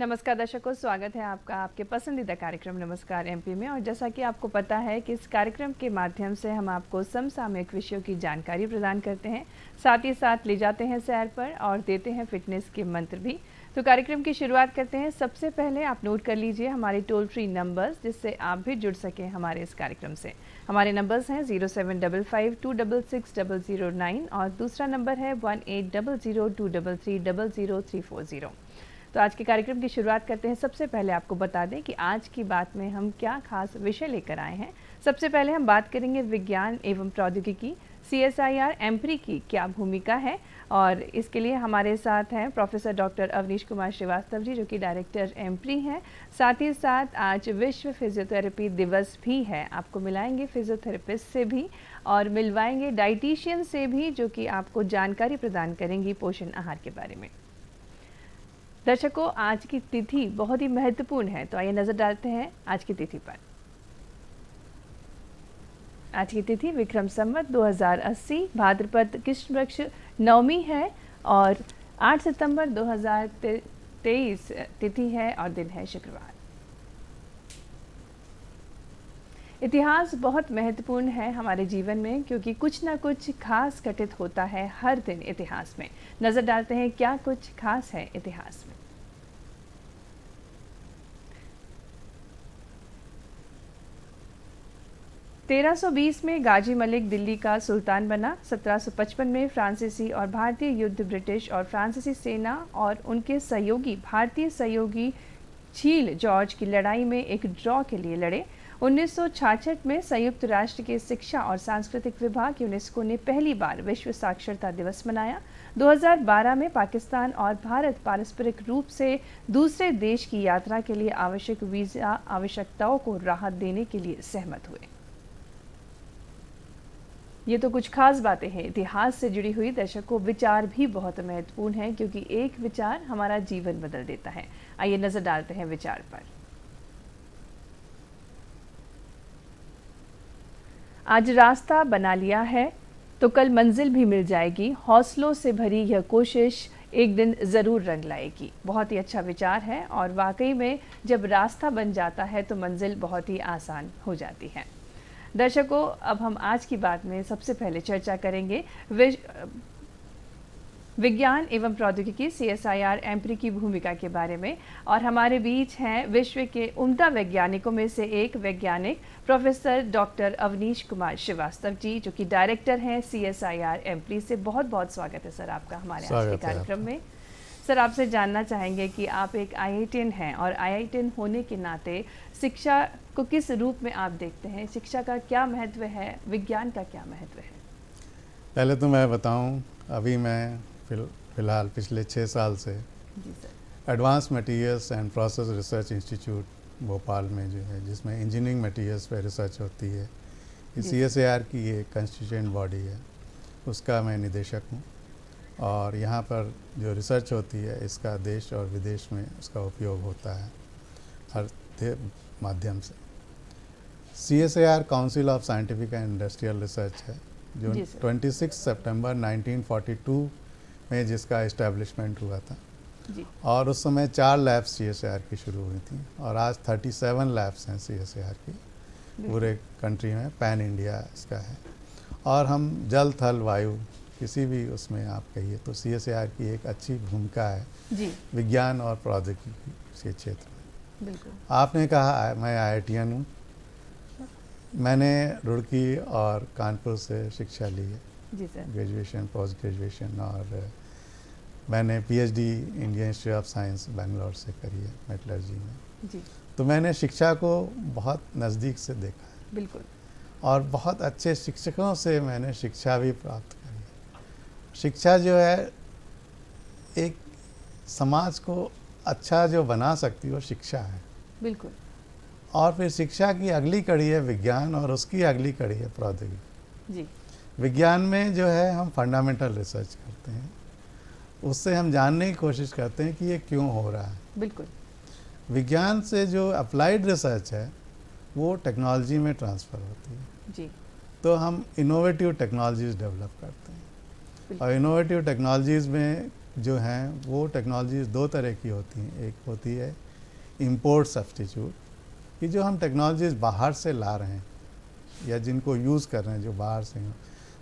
नमस्कार दर्शकों, स्वागत है आपका आपके पसंदीदा कार्यक्रम नमस्कार एमपी में। और जैसा कि आपको पता है कि इस कार्यक्रम के माध्यम से हम आपको समसामयिक विषयों की जानकारी प्रदान करते हैं, साथ ही साथ ले जाते हैं सैर पर और देते हैं फिटनेस के मंत्र भी। तो कार्यक्रम की शुरुआत करते हैं। सबसे पहले आप नोट कर लीजिए हमारे टोल फ्री नंबर्स, जिससे आप भी जुड़ सकें हमारे इस कार्यक्रम से। हमारे नंबर्स हैं 0755266009 और दूसरा नंबर है 180023300340। तो आज के कार्यक्रम की शुरुआत करते हैं। सबसे पहले आपको बता दें कि आज की बात में हम क्या खास विषय लेकर आए हैं। सबसे पहले हम बात करेंगे विज्ञान एवं प्रौद्योगिकी CSIR एम्प्री की क्या भूमिका है, और इसके लिए हमारे साथ हैं प्रोफेसर डॉक्टर अवनीश कुमार श्रीवास्तव जी, जो कि डायरेक्टर एम्प्री हैं। साथ ही साथ आज विश्व फिजियोथेरेपी दिवस भी है। आपको मिलाएंगे फिजियोथेरेपिस्ट से भी और मिलवाएंगे डाइटिशियन से भी, जो कि आपको जानकारी प्रदान करेंगी पोषण आहार के बारे में। दर्शकों, आज की तिथि बहुत ही महत्वपूर्ण है, तो आइए नजर डालते हैं आज की तिथि पर। आज की तिथि विक्रम संवत 2080 भाद्रपद कृष्ण पक्ष नवमी है और 8 सितंबर 2023 तिथि है और दिन है शुक्रवार। इतिहास बहुत महत्वपूर्ण है हमारे जीवन में, क्योंकि कुछ ना कुछ खास घटित होता है हर दिन इतिहास में। नजर डालते हैं क्या कुछ खास है इतिहास में। 1320 में गाजी मलिक दिल्ली का सुल्तान बना। 1755 में फ्रांसीसी और भारतीय युद्ध ब्रिटिश और फ्रांसीसी सेना और उनके सहयोगी भारतीय सहयोगी झील जॉर्ज की लड़ाई में एक ड्रॉ के लिए लड़े। 1966 में संयुक्त राष्ट्र के शिक्षा और सांस्कृतिक विभाग यूनेस्को ने पहली बार विश्व साक्षरता दिवस मनाया। 2012 में पाकिस्तान और भारत पारस्परिक रूप से दूसरे देश की यात्रा के लिए आवश्यक वीजा आवश्यकताओं को राहत देने के लिए सहमत हुए। ये तो कुछ खास बातें हैं इतिहास से जुड़ी हुई। दर्शकों, विचार भी बहुत महत्वपूर्ण है, क्योंकि एक विचार हमारा जीवन बदल देता है। आइए नजर डालते हैं विचार पर। आज रास्ता बना लिया है तो कल मंजिल भी मिल जाएगी। हौसलों से भरी यह कोशिश एक दिन ज़रूर रंग लाएगी। बहुत ही अच्छा विचार है, और वाकई में जब रास्ता बन जाता है तो मंजिल बहुत ही आसान हो जाती है। दर्शकों, अब हम आज की बात में सबसे पहले चर्चा करेंगे विज्ञान एवं प्रौद्योगिकी CSIR एम्प्री की भूमिका के बारे में। और हमारे बीच हैं विश्व के उम्दा वैज्ञानिकों में से एक वैज्ञानिक प्रोफेसर डॉक्टर अवनीश कुमार श्रीवास्तव जी, जो कि डायरेक्टर हैं CSIR एम्प्री से। बहुत बहुत स्वागत है सर आपका हमारे आज के कार्यक्रम में। सर, आपसे जानना चाहेंगे कि आप एक IITian हैं, और IITian होने के नाते शिक्षा को किस रूप में आप देखते हैं? शिक्षा का क्या महत्व है, विज्ञान का क्या महत्व है? पहले तो मैं बताऊं, अभी मैं फ़िलहाल पिछले 6 साल से advance materials and process research institute Bhopal में जो है, जिसमें इंजीनियरिंग मटेरियल्स पर रिसर्च होती है, ये CSIR की एक कंस्टिट्यूएंट बॉडी है, उसका मैं निदेशक हूँ। और यहाँ पर जो रिसर्च होती है, इसका देश और विदेश में उसका उपयोग होता है हर माध्यम से। CSIR council of scientific and industrial research है, जो 26 सितंबर 1942 में जिसका इस्टेब्लिशमेंट हुआ था जी। और उस समय 4 लैब्स CSIR की शुरू हुई थी, और आज 37 लैब्स हैं CSIR की पूरे कंट्री में, पैन इंडिया इसका है। और हम जल थल वायु किसी भी उसमें आप कहिए तो CSIR की एक अच्छी भूमिका है जी। विज्ञान और प्रौद्योगिकी के क्षेत्र में। बिल्कुल। आपने कहा मैं IITian हूँ। मैंने रुड़की और कानपुर से शिक्षा ली है, जी सर। ग्रेजुएशन, पोस्ट ग्रेजुएशन, और मैंने PhD Indian institute of science Bangalore से करी है मेटलर्जी में जी। तो मैंने शिक्षा को बहुत नज़दीक से देखा है। बिल्कुल। और बहुत अच्छे शिक्षकों से मैंने शिक्षा भी प्राप्त करी है। शिक्षा जो है एक समाज को अच्छा जो बना सकती है वो शिक्षा है। बिल्कुल। और फिर शिक्षा की अगली कड़ी है विज्ञान, और उसकी अगली कड़ी है प्रौद्योगिकी जी। विज्ञान में जो है हम फंडामेंटल रिसर्च करते हैं, उससे हम जानने की कोशिश करते हैं कि ये क्यों हो रहा है। बिल्कुल। विज्ञान से जो अप्लाइड रिसर्च है वो टेक्नोलॉजी में ट्रांसफ़र होती है जी। तो हम इनोवेटिव टेक्नोलॉजीज़ डेवलप करते हैं। और इनोवेटिव टेक्नोलॉजीज़ में जो हैं वो टेक्नोलॉजीज़ दो तरह की होती हैं। एक होती है इंपोर्ट सब्स्टिट्यूट, कि जो हम टेक्नोलॉजीज़ बाहर से ला रहे हैं या जिनको यूज़ कर रहे हैं जो बाहर से हैं,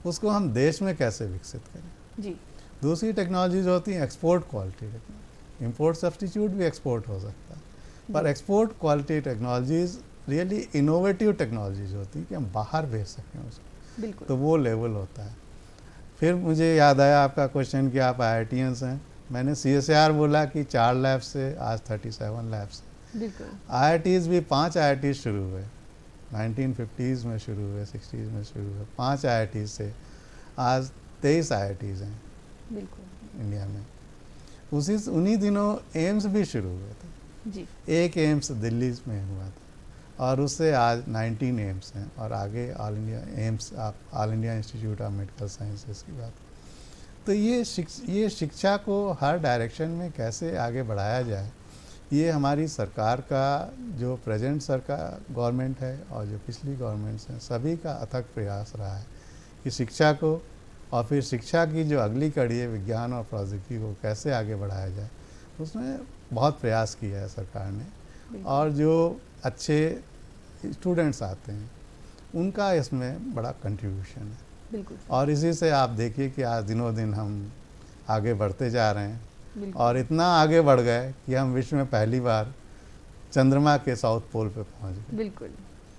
उसको हम देश में कैसे विकसित करें। जी। दूसरी टेक्नोलॉजीज़ होती हैं export quality technology. Import substitute भी एक्सपोर्ट हो सकता है, पर export quality technologies really innovative technologies होती हैं कि हम बाहर भेज सकें उसको। बिल्कुल। तो वो लेवल होता है। फिर मुझे याद आया आपका क्वेश्चन कि आप IITians हैं। मैंने CSIR बोला कि 4 लैब्स से आज 37 लैब्स। बिल्कुल। IITs भी 5 IITs शुरू हुए, 1950s में शुरू हुए, 60s में शुरू हुए। 5 IITs से आज 23 IITs हैं बिल्कुल इंडिया में। उन्हीं दिनों एम्स भी शुरू हुए थे। जी। एक एम्स दिल्ली में हुआ था और उससे आज 19 एम्स हैं और आगे ऑल इंडिया एम्स, आप all India institute of medical sciences की बात। तो ये शिक्षा को हर डायरेक्शन में कैसे आगे बढ़ाया जाए, ये हमारी सरकार का, जो प्रेजेंट सरकार गवर्नमेंट है और जो पिछली गवर्नमेंट्स हैं, सभी का अथक प्रयास रहा है कि शिक्षा को और फिर शिक्षा की जो अगली कड़ी है विज्ञान और प्रौद्योगिकी को कैसे आगे बढ़ाया जाए, उसमें बहुत प्रयास किया है सरकार ने। और जो अच्छे स्टूडेंट्स आते हैं उनका इसमें बड़ा कंट्रीब्यूशन है। बिल्कुल। और इसी से आप देखिए कि आज दिनों दिन हम आगे बढ़ते जा रहे हैं और इतना आगे बढ़ गए कि हम विश्व में पहली बार चंद्रमा के साउथ पोल पे पहुंच गए। बिल्कुल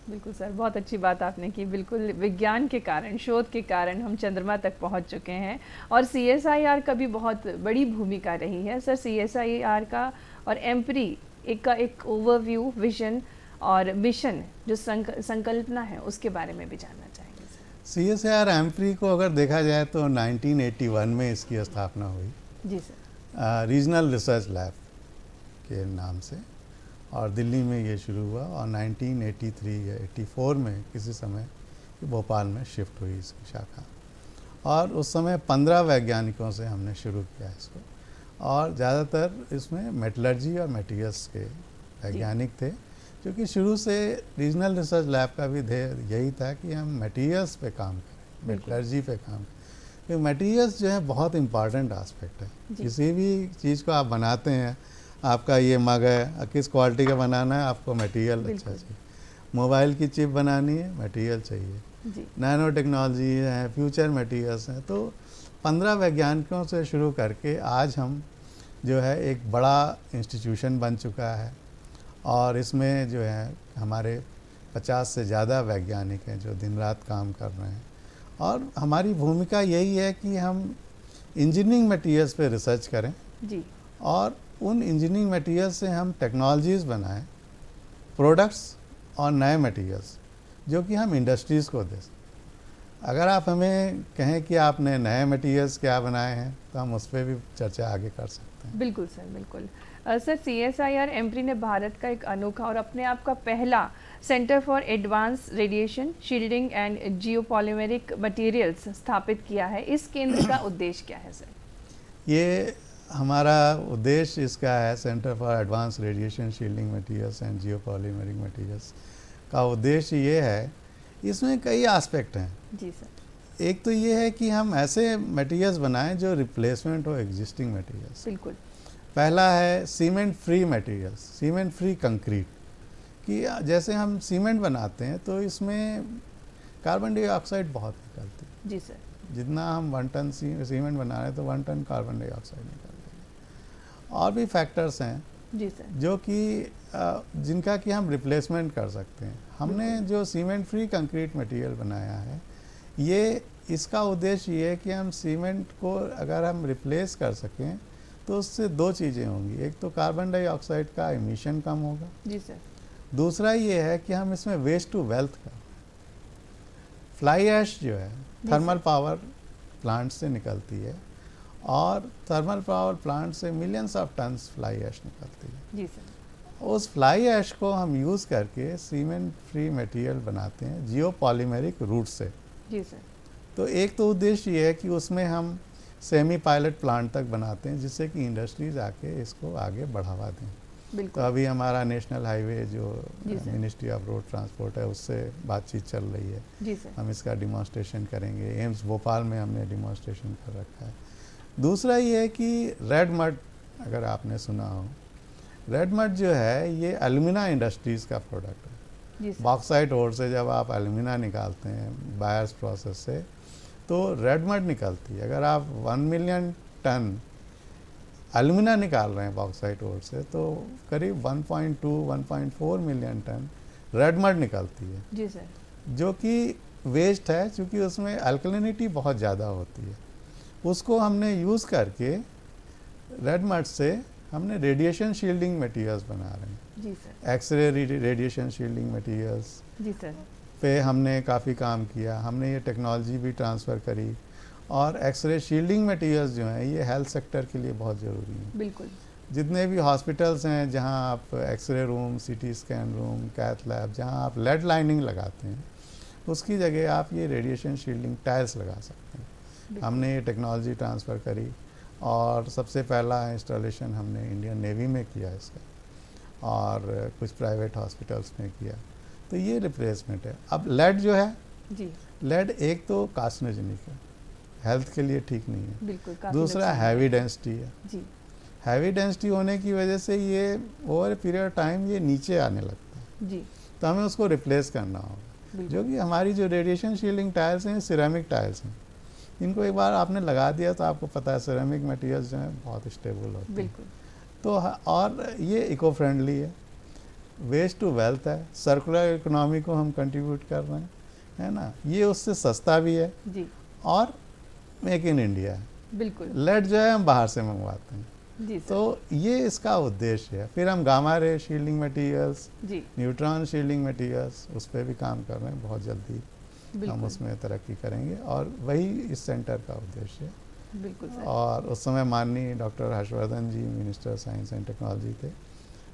बिल्कुल सर, बहुत अच्छी बात आपने की। बिल्कुल विज्ञान के कारण, शोध के कारण हम चंद्रमा तक पहुंच चुके हैं और CSIR का भी बहुत बड़ी भूमिका रही है। सर CSIR का और एम्प्री एक ओवरव्यू, विजन और मिशन जो संकल्पना है उसके बारे में भी जानना चाहेंगे सर। CSIR एम्प्री को अगर देखा जाए तो 1981 में इसकी स्थापना हुई। जी सर। रीजनल रिसर्च लैब के नाम से, और दिल्ली में ये शुरू हुआ और 1983 या 84 में किसी समय भोपाल में शिफ्ट हुई इसकी शाखा। और उस समय 15 वैज्ञानिकों से हमने शुरू किया इसको, और ज़्यादातर इसमें मेटलर्जी और मटेरियल्स के वैज्ञानिक थे, क्योंकि शुरू से रीजनल रिसर्च लैब का भी ध्येय यही था कि हम मटेरियल्स पे काम करें, मेटलर्जी पे काम करें। क्योंकि मटेरियल्स जो है बहुत इम्पॉर्टेंट आस्पेक्ट है। किसी भी चीज़ को आप बनाते हैं, आपका ये मग है, किस क्वालिटी का बनाना है, आपको मटेरियल अच्छा चाहिए। मोबाइल की चिप बनानी है, मटेरियल चाहिए। नैनो टेक्नोलॉजी है, फ्यूचर मटेरियल्स हैं। तो 15 वैज्ञानिकों से शुरू करके आज हम जो है एक बड़ा इंस्टीट्यूशन बन चुका है, और इसमें जो है हमारे 50 से ज़्यादा वैज्ञानिक हैं जो दिन रात काम कर रहे हैं। और हमारी भूमिका यही है कि हम इंजीनियरिंग मटेरियल्स पे रिसर्च करें जी, और उन इंजीनियरिंग मटेरियल्स से हम टेक्नोलॉजीज़ बनाएं, प्रोडक्ट्स और नए मटेरियल्स जो कि हम इंडस्ट्रीज़ को दें। अगर आप हमें कहें कि आपने नए मटेरियल्स क्या बनाए हैं, तो हम उस पर भी चर्चा आगे कर सकते हैं। बिल्कुल सर, बिल्कुल। सर CSIR एम्प्री ने भारत का एक अनोखा और अपने आप का पहला center for advance radiation shielding and geopolymeric materials स्थापित किया है। इस केंद्र का उद्देश्य क्या है सर? ये हमारा उद्देश्य इसका है, center for advance radiation shielding materials and geopolymeric materials का उद्देश्य ये है, इसमें कई एस्पेक्ट हैं जी सर। एक तो ये है कि हम ऐसे मटेरियल्स बनाएं जो रिप्लेसमेंट हो एग्जिस्टिंग मटेरियल्स। बिल्कुल। पहला है cement free materials, cement free concrete, कि जैसे हम सीमेंट बनाते हैं तो इसमें कार्बन डाइऑक्साइड बहुत निकलती है जी सर। जितना हम 1 टन सीमेंट बना रहे हैं तो 1 टन कार्बन डाइऑक्साइड निकलती है। और भी फैक्टर्स हैं जी सर, जो कि जिनका कि हम रिप्लेसमेंट कर सकते हैं। हमने जो सीमेंट फ्री कंक्रीट मटेरियल बनाया है, ये इसका उद्देश्य ये है कि हम सीमेंट को अगर हम रिप्लेस कर सकें तो उससे 2 चीज़ें होंगी। एक तो कार्बन डाइऑक्साइड का एमिशन कम होगा जी सर। दूसरा ये है कि हम इसमें वेस्ट टू वेल्थ का, फ्लाई ऐश जो है थर्मल पावर प्लांट से निकलती है, और थर्मल पावर प्लांट से millions of tons fly ash निकलती है जी सर। उस फ्लाई ऐश को हम यूज़ करके सीमेंट फ्री मटेरियल बनाते हैं जियोपॉलीमेरिक रूट से जी सर। तो एक तो उद्देश्य ये है कि उसमें हम सेमी पायलट प्लांट तक बनाते हैं, जिससे कि इंडस्ट्रीज आके इसको आगे बढ़ावा दें। तो अभी हमारा नेशनल हाईवे जो मिनिस्ट्री ऑफ रोड ट्रांसपोर्ट है, उससे बातचीत चल रही है जी सर। हम इसका डिमॉन्स्ट्रेशन करेंगे। एम्स भोपाल में हमने डिमॉन्स्ट्रेशन कर रखा है। दूसरा ये है कि रेड मड, अगर आपने सुना हो, रेड मड जो है ये एल्यूमिना इंडस्ट्रीज़ का प्रोडक्ट है। बॉक्साइट ओर से जब आप एल्यूमिना निकालते हैं बायर्स प्रोसेस से, तो रेड मड निकलती है। अगर आप 1 मिलियन टन एल्यूमिना निकाल रहे हैं बॉक्साइट ओर से, तो करीब 1.2-1.4 मिलियन टन रेड मड निकलती है। जी सर। जो कि वेस्ट है, क्योंकि उसमें अल्कलिनिटी बहुत ज़्यादा होती है। उसको हमने यूज़ करके रेड मड से हमने रेडिएशन शील्डिंग मटेरियल्स बना रहे हैं। जी sir. X ray radiation shielding materials जी सर पे हमने काफ़ी काम किया। हमने ये टेक्नोलॉजी भी ट्रांसफ़र करी, और एक्सरे शील्डिंग मटेरियल्स जो हैं ये हेल्थ सेक्टर के लिए बहुत ज़रूरी हैं। बिल्कुल। जितने भी हॉस्पिटल्स हैं जहां आप X ray room, CT scan room, cath lab, जहां आप लेड लाइनिंग लगाते हैं, उसकी जगह आप ये रेडिएशन शील्डिंग टाइल्स लगा सकते हैं। हमने ये टेक्नोलॉजी ट्रांसफ़र करी, और सबसे पहला इंस्टॉलेशन हमने इंडियन नेवी में किया इसका, और कुछ प्राइवेट हॉस्पिटल्स में किया। तो ये रिप्लेसमेंट है। अब लेड जो है जी, लेड एक तो कार्सिनोजेनिक है, हेल्थ के लिए ठीक नहीं है। बिल्कुल। दूसरा हैवी डेंसिटी है जी। हैवी डेंसिटी होने की वजह से ये ओवर पीरियड टाइम ये नीचे आने लगता है जी। तो हमें उसको रिप्लेस करना होगा, जो कि हमारी जो रेडिएशन शील्डिंग टाइल्स हैं सिरेमिक टाइल्स हैं। इनको एक बार आपने लगा दिया तो आपको पता है सिरेमिक मटेरियल्स जो हैं बहुत स्टेबल होते हैं। बिल्कुल। तो और ये इको फ्रेंडली है, वेस्ट टू वेल्थ है, सर्कुलर इकोनॉमी को हम कंट्रीब्यूट कर रहे हैं, है ना। ये उससे सस्ता भी है जी, और मेक इन इंडिया है। बिल्कुल। लेड जो है हम बाहर से मंगवाते हैं जी। तो ये इसका उद्देश्य है। फिर हम gamma ray shielding materials, neutron shielding materials, उस पर भी काम कर रहे हैं। बहुत जल्दी हम उसमें तरक्की करेंगे, और वही इस सेंटर का उद्देश्य है। बिल्कुल। और उस समय माननीय doctor Harshvardhan ji minister science and technology थे।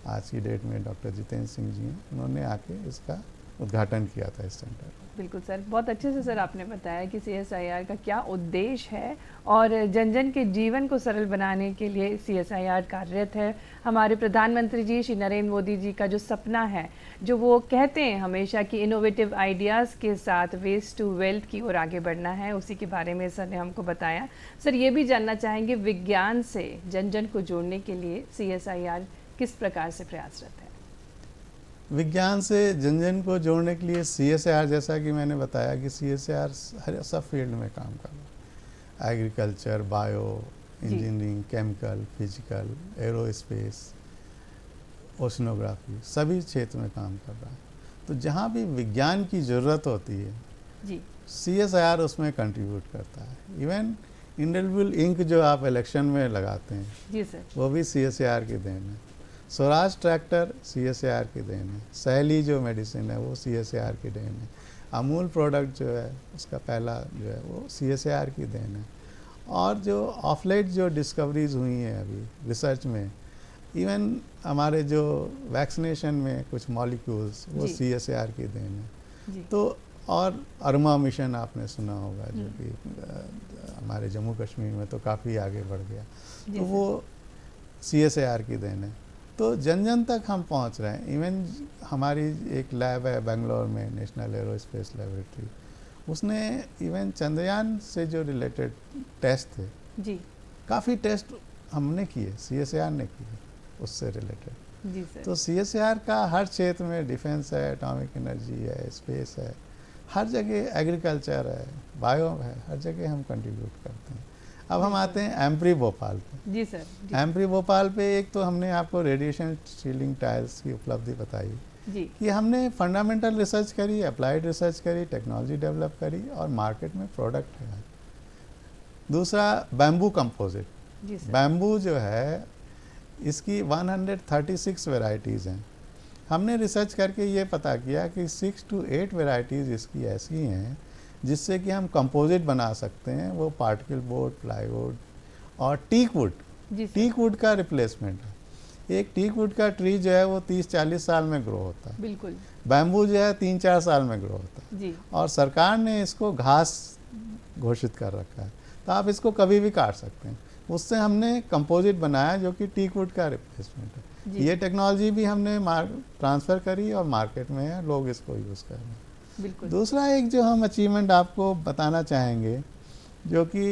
आज की डेट में डॉक्टर जितेंद्र सिंह जी हैं, उन्होंने आके इसका उद्घाटन किया था इस सेंटर का। बिल्कुल सर, बहुत अच्छे से सर आपने बताया कि CSIR का क्या उद्देश्य है, और जन जन के जीवन को सरल बनाने के लिए CSIR कार्यरत है। हमारे प्रधानमंत्री जी श्री नरेंद्र मोदी जी का जो सपना है, जो वो कहते हैं हमेशा कि इनोवेटिव आइडियाज़ के साथ वेस्ट टू वेल्थ की ओर आगे बढ़ना है, उसी के बारे में सर ने हमको बताया। सर ये भी जानना चाहेंगे, विज्ञान से जन जन को जोड़ने के लिए CSIR किस प्रकार से प्रयासरत है? विज्ञान से जन जन को जोड़ने के लिए CSIR, जैसा कि मैंने बताया कि CSIR हर सब फील्ड में काम कर रहा है। Agriculture, bio, engineering, chemical, physical, aerospace, oceanography, सभी क्षेत्र में काम कर रहा है। तो जहाँ भी विज्ञान की ज़रूरत होती है जी, CSIR उसमें कंट्रीब्यूट करता है। इवन इंडेलिबल इंक जो आप इलेक्शन में लगाते हैं जी सर, वो भी CSIR की देन है। स्वराज ट्रैक्टर CSIR की देन है। सहेली जो मेडिसिन है वो CSIR की देन है। अमूल प्रोडक्ट जो है उसका पहला जो है वो CSIR की देन है। और जो ऑफ लेट जो डिस्कवरीज हुई हैं अभी रिसर्च में, इवन हमारे जो वैक्सीनेशन में कुछ मॉलिक्यूल्स, वो CSIR की देन है। तो और अरमा मिशन आपने सुना होगा, जो कि हमारे जम्मू कश्मीर में तो काफ़ी आगे बढ़ गया, तो वो CSIR की देन है। तो जन जन तक हम पहुंच रहे हैं। इवन हमारी एक लैब है बेंगलोर में, नेशनल एरोस्पेस लेबोरेटरी, उसने इवन चंद्रयान से जो रिलेटेड टेस्ट थे जी, काफ़ी टेस्ट हमने किए, CSIR ने किए उससे रिलेटेड जी सर। तो CSIR का हर क्षेत्र में, डिफेंस है, एटॉमिक एनर्जी है, स्पेस है, हर जगह एग्रीकल्चर है, बायो है, हर जगह हम कंट्रीब्यूट करते हैं। अब हम आते हैं एम्प्री भोपाल पे जी सर। एम्प्री भोपाल पे एक तो हमने आपको रेडिएशन शील्डिंग टाइल्स की उपलब्धि बताई जी, कि हमने फंडामेंटल रिसर्च करी, अप्लाइड रिसर्च करी, टेक्नोलॉजी डेवलप करी, और मार्केट में प्रोडक्ट है। दूसरा बैम्बू कंपोजिट। बैम्बू जो है इसकी 136 वेराइटीज़ हैं। हमने रिसर्च करके ये पता किया कि 6 to 8 वेराइटीज़ इसकी ऐसी हैं जिससे कि हम कंपोजिट बना सकते हैं। वो पार्टिकल बोर्ड, प्लाईवुड और टीक वुड। टीक वुड का रिप्लेसमेंट है। एक टीक वुड का ट्री जो है वो 30-40 साल में ग्रो होता है। बिल्कुल। बैम्बू जो है 3-4 साल में ग्रो होता है जी। और सरकार ने इसको घास घोषित कर रखा है, तो आप इसको कभी भी काट सकते हैं। उससे हमने कंपोजिट बनाया जो कि टीक वुड का रिप्लेसमेंट है। ये टेक्नोलॉजी भी हमने ट्रांसफ़र करी और मार्केट में है, लोग इसको यूज़ कर रहे हैं। दूसरा एक जो हम अचीवमेंट आपको बताना चाहेंगे, जो कि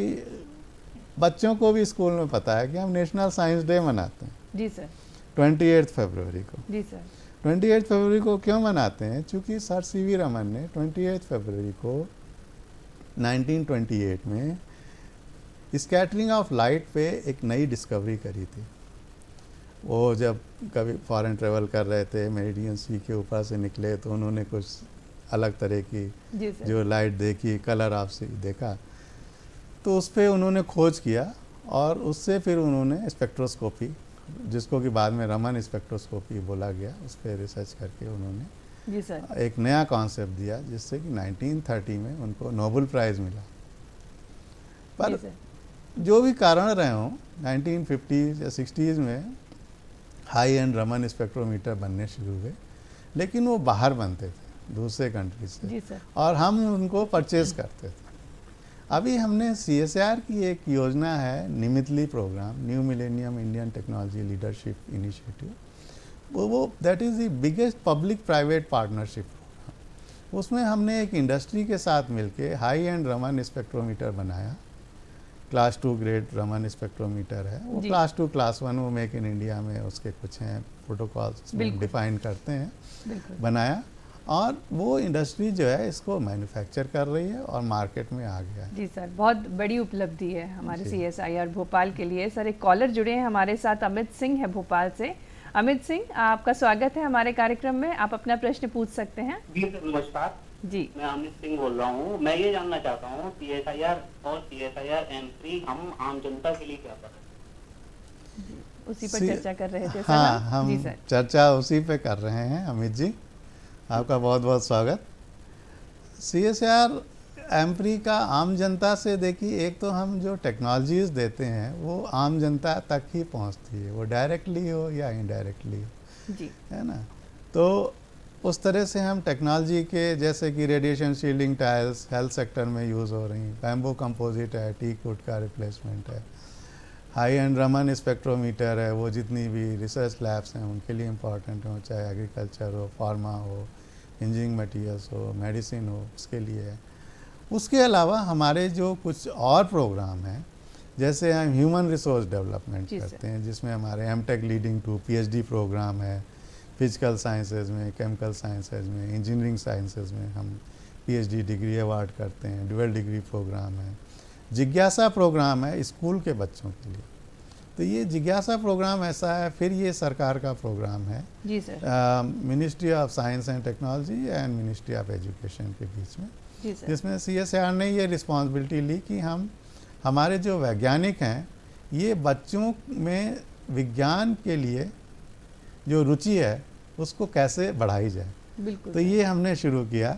बच्चों को भी स्कूल में पता है कि हम नेशनल साइंस डे मनाते हैं। जी सर। 28 फरवरी को। जी सर। 28 फरवरी को क्यों मनाते हैं? चूँकि सर सीवी रमन ने 28 फरवरी को 1928 में स्कैटरिंग ऑफ लाइट पे एक नई डिस्कवरी करी थी। वो जब कभी फॉरेन ट्रेवल कर रहे थे, मेरिडियन सी के ऊपर से निकले, तो उन्होंने कुछ अलग तरह की जो लाइट देखी, कलर ऑफ सी देखा, तो उस पर उन्होंने खोज किया और उससे फिर उन्होंने स्पेक्ट्रोस्कोपी, जिसको कि बाद में रमन स्पेक्ट्रोस्कोपी बोला गया, उस पर रिसर्च करके उन्होंने जी सर एक नया कॉन्सेप्ट दिया, जिससे कि 1930 में उनको नोबेल प्राइज़ मिला। पर जो भी कारण रहे हों, 1950s या 60s में हाई एंड रमन स्पेक्ट्रोमीटर बनने शुरू हुए, लेकिन वो बाहर बनते थे दूसरे कंट्री से। जी सर। और हम उनको परचेज करते थे। अभी हमने CSIR की एक योजना है, NMITLI program, new millennium Indian technology leadership initiative, वो that is the biggest public private partnership program. उसमें हमने एक इंडस्ट्री के साथ मिलके हाई एंड रमन स्पेक्ट्रोमीटर बनाया। क्लास 2 ग्रेड रमन स्पेक्ट्रोमीटर है वो। क्लास 2 क्लास 1 वो मेक इन इंडिया में उसके कुछ हैं प्रोटोकॉल्स डिफाइन करते हैं, बनाया, और वो इंडस्ट्री जो है इसको मैन्युफैक्चर कर रही है और मार्केट में आ गया है। जी सर, बहुत बड़ी उपलब्धि है हमारे CSIR भोपाल के लिए। सर एक कॉलर जुड़े हैं हमारे साथ, अमित सिंह है भोपाल से। अमित सिंह, आपका स्वागत है हमारे कार्यक्रम में, आप अपना प्रश्न पूछ सकते हैं। जी सर, नमस्कार जी। मैं अमित सिंह बोल रहा हूँ। मैं ये जानना चाहता हूँ CSIR और CSIR एंट्री हम आम जनता के लिए क्या कर रहे हैं? उसी पर चर्चा कर रहे थे सर। हाँ, हम जी सर। चर्चा उसी पे कर रहे हैं। अमित जी, आपका बहुत बहुत स्वागत। CSIR एम्प्री का आम जनता से, देखिए, एक तो हम जो टेक्नोलॉजीज़ देते हैं वो आम जनता तक ही पहुंचती है, वो डायरेक्टली हो या इनडायरेक्टली हो, जी, है ना। तो उस तरह से हम टेक्नोलॉजी के, जैसे कि radiation shielding tiles health sector में यूज़ हो रही हैं, बैम्बू कंपोजिट है, टीक वुड का रिप्लेसमेंट है, हाई एंड रमन स्पेक्ट्रोमीटर है, वो जितनी भी रिसर्च लैब्स हैं उनके लिए इम्पॉर्टेंट हो, चाहे एग्रीकल्चर हो, फार्मा हो, इंजीनियरिंग मटीरियल्स हो, मेडिसिन हो, उसके लिए है। उसके अलावा हमारे जो कुछ और प्रोग्राम हैं, जैसे हम ह्यूमन रिसोर्स डेवलपमेंट करते हैं, जिसमें हमारे M.Tech leading to PhD program है, फिजिकल साइंसेज में, केमिकल साइंसेज में, इंजीनियरिंग साइंसेज में हम PhD डिग्री अवार्ड करते हैं, डुअल डिग्री प्रोग्राम है, जिज्ञासा प्रोग्राम है स्कूल के बच्चों के लिए। तो ये जिज्ञासा प्रोग्राम ऐसा है, फिर ये सरकार का प्रोग्राम है जी sir, ministry of science and technology and ministry of education के बीच में, जी सर, जिसमें CSIR ने ये रिस्पॉन्सिबिलिटी ली कि हम, हमारे जो वैज्ञानिक हैं, ये बच्चों में विज्ञान के लिए जो रुचि है उसको कैसे बढ़ाई जाए। बिल्कुल। तो ये हमने शुरू किया।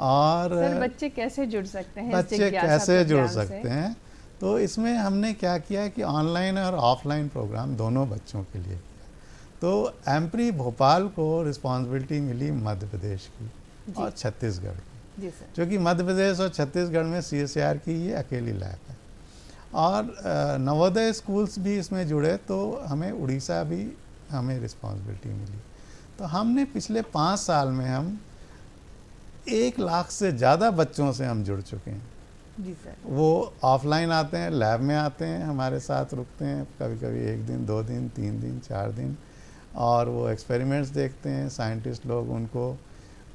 और सर बच्चे कैसे जुड़ सकते हैं? बच्चे कैसे जुड़ सकते हैं, तो इसमें हमने क्या किया कि ऑनलाइन और ऑफलाइन प्रोग्राम दोनों बच्चों के लिए किया। तो एम्प्री भोपाल को रिस्पॉन्सिबिलिटी मिली मध्य प्रदेश की और छत्तीसगढ़ की, जी सर, क्योंकि मध्य प्रदेश और छत्तीसगढ़ में CSIR की ये अकेली लैब है। और नवोदय स्कूल्स भी इसमें जुड़े, तो हमें उड़ीसा भी हमें रिस्पॉन्सिबिलिटी मिली। तो हमने पिछले 5 साल में हम 1 लाख से ज़्यादा बच्चों से हम जुड़ चुके हैं। जी सर। वो ऑफलाइन आते हैं, लैब में आते हैं, हमारे साथ रुकते हैं, कभी कभी 1 दिन, 2 दिन, 3 दिन, 4 दिन, और वो एक्सपेरिमेंट्स देखते हैं। साइंटिस्ट लोग उनको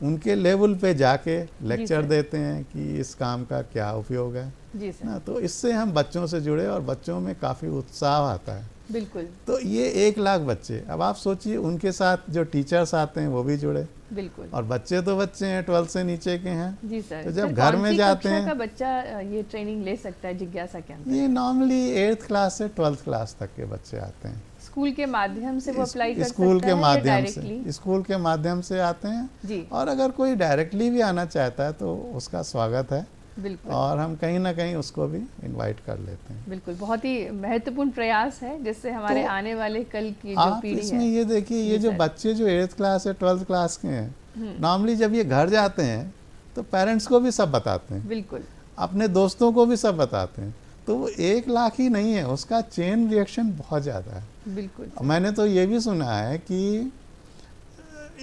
उनके लेवल पे जाके लेक्चर देते हैं कि इस काम का क्या उपयोग है, जी सर, ना। तो इससे हम बच्चों से जुड़े और बच्चों में काफ़ी उत्साह आता है। बिल्कुल। तो ये 1 लाख बच्चे, अब आप सोचिए उनके साथ जो टीचर्स आते हैं वो भी जुड़े, बिल्कुल। और बच्चे तो बच्चे हैं, 12th से नीचे के हैं। जी सर। तो जब घर में जाते हैं, का बच्चा ये ट्रेनिंग ले सकता है जिज्ञासा के अंदर? ये नॉर्मली 8th क्लास से 12th क्लास तक के बच्चे आते हैं। स्कूल के माध्यम से वो अप्लाई कर सकता है? स्कूल के माध्यम से आते हैं जी। और अगर कोई डायरेक्टली भी आना चाहता है तो उसका स्वागत है, बिल्कुल, और हम कहीं ना कहीं उसको भी इनवाइट कर लेते हैं। बिल्कुल। बहुत ही महत्वपूर्ण प्रयास है, जिससे हमारे तो आने वाले कल की जो पीढ़ी इसमें है। ये देखिए, ये जो बच्चे जो 8th क्लास या 12th क्लास के हैं, नॉर्मली जब ये घर जाते हैं तो पेरेंट्स को भी सब बताते हैं, बिल्कुल, अपने दोस्तों को भी सब बताते हैं। तो वो 1 लाख ही नहीं है, उसका चेन रिएक्शन बहुत ज़्यादा है। बिल्कुल। मैंने तो ये भी सुना है कि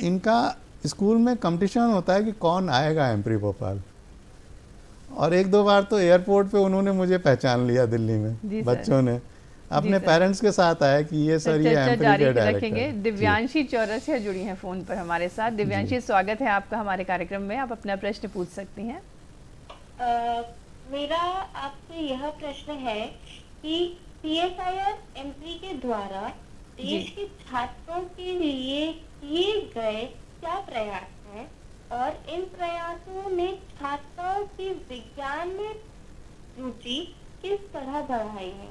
इनका स्कूल में कंपटीशन होता है कि कौन आएगा एम्प्री भोपाल, और एक दो बार तो एयरपोर्ट पे उन्होंने मुझे पहचान लिया दिल्ली जी में, सर। बच्चों ने अपने सर। पेरेंट्स के साथ आया कि ये सर ये चर्चा एम्प्री जारी के डायरेक्टर रखेंगे। हैं। दिव्यांशी चौरसिया जुड़ी हैं फ़ोन पर हमारे साथ। दिव्यांशी, स्वागत है आपका हमारे कार्यक्रम में, आप अपना प्रश्न पूछ सकती हैं। मेरा आपसे यह प्रश्न है कि CSIR एंट्री के द्वारा देश के छात्रों के लिए किए गए क्या प्रयास हैं और इन प्रयासों ने छात्रों की विज्ञान में रुचि किस तरह बढ़ाई है?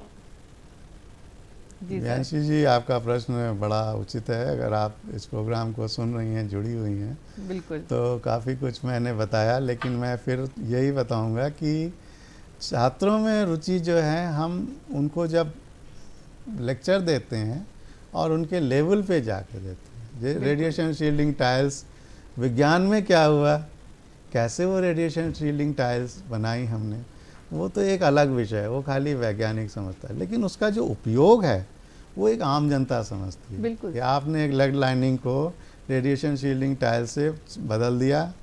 जी सर। व्यांशी जी, आपका प्रश्न बड़ा उचित है। अगर आप इस प्रोग्राम को सुन रही हैं, जुड़ी हुई हैं, बिल्कुल। तो काफ़ी कुछ मैंने बताया, लेकिन मैं फिर यही बताऊंगा कि छात्रों में रुचि जो है, हम उनको जब लेक्चर देते हैं और उनके लेवल पे जाके देते हैं। रेडिएशन शील्डिंग टाइल्स, विज्ञान में क्या हुआ, कैसे वो रेडिएशन शील्डिंग टाइल्स बनाई हमने, वो तो एक अलग विषय है, वो खाली वैज्ञानिक समझता है, लेकिन उसका जो उपयोग है वो एक आम जनता समझती है। बिल्कुल। कि आपने एक लेड लाइनिंग को रेडिएशन शील्डिंग टाइल से बदल दिया,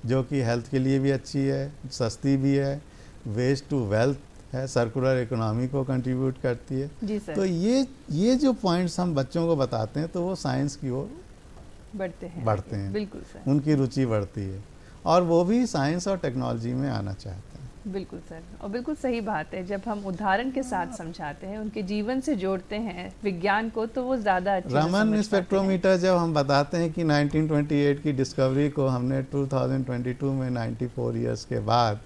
जो कि हेल्थ के लिए भी अच्छी है, सस्ती भी है, वेस्ट टू वेल्थ है, सर्कुलर इकोनॉमी को कंट्रीब्यूट करती है। जी सर। तो ये जो पॉइंट्स हम बच्चों को बताते हैं, तो वो साइंस की ओर बढ़ते हैं। बिल्कुल सर। उनकी रुचि बढ़ती है और वो भी साइंस और टेक्नोलॉजी में आना चाहते हैं। बिल्कुल सर, और बिल्कुल सही बात है। जब हम उदाहरण के साथ समझाते हैं, उनके जीवन से जोड़ते हैं विज्ञान को, तो वो ज़्यादा अच्छे से समझ रमन पाते हैं। स्पेक्ट्रोमीटर जब हम बताते हैं कि 1928 की डिस्कवरी को हमने 2022 में 94 इयर्स के बाद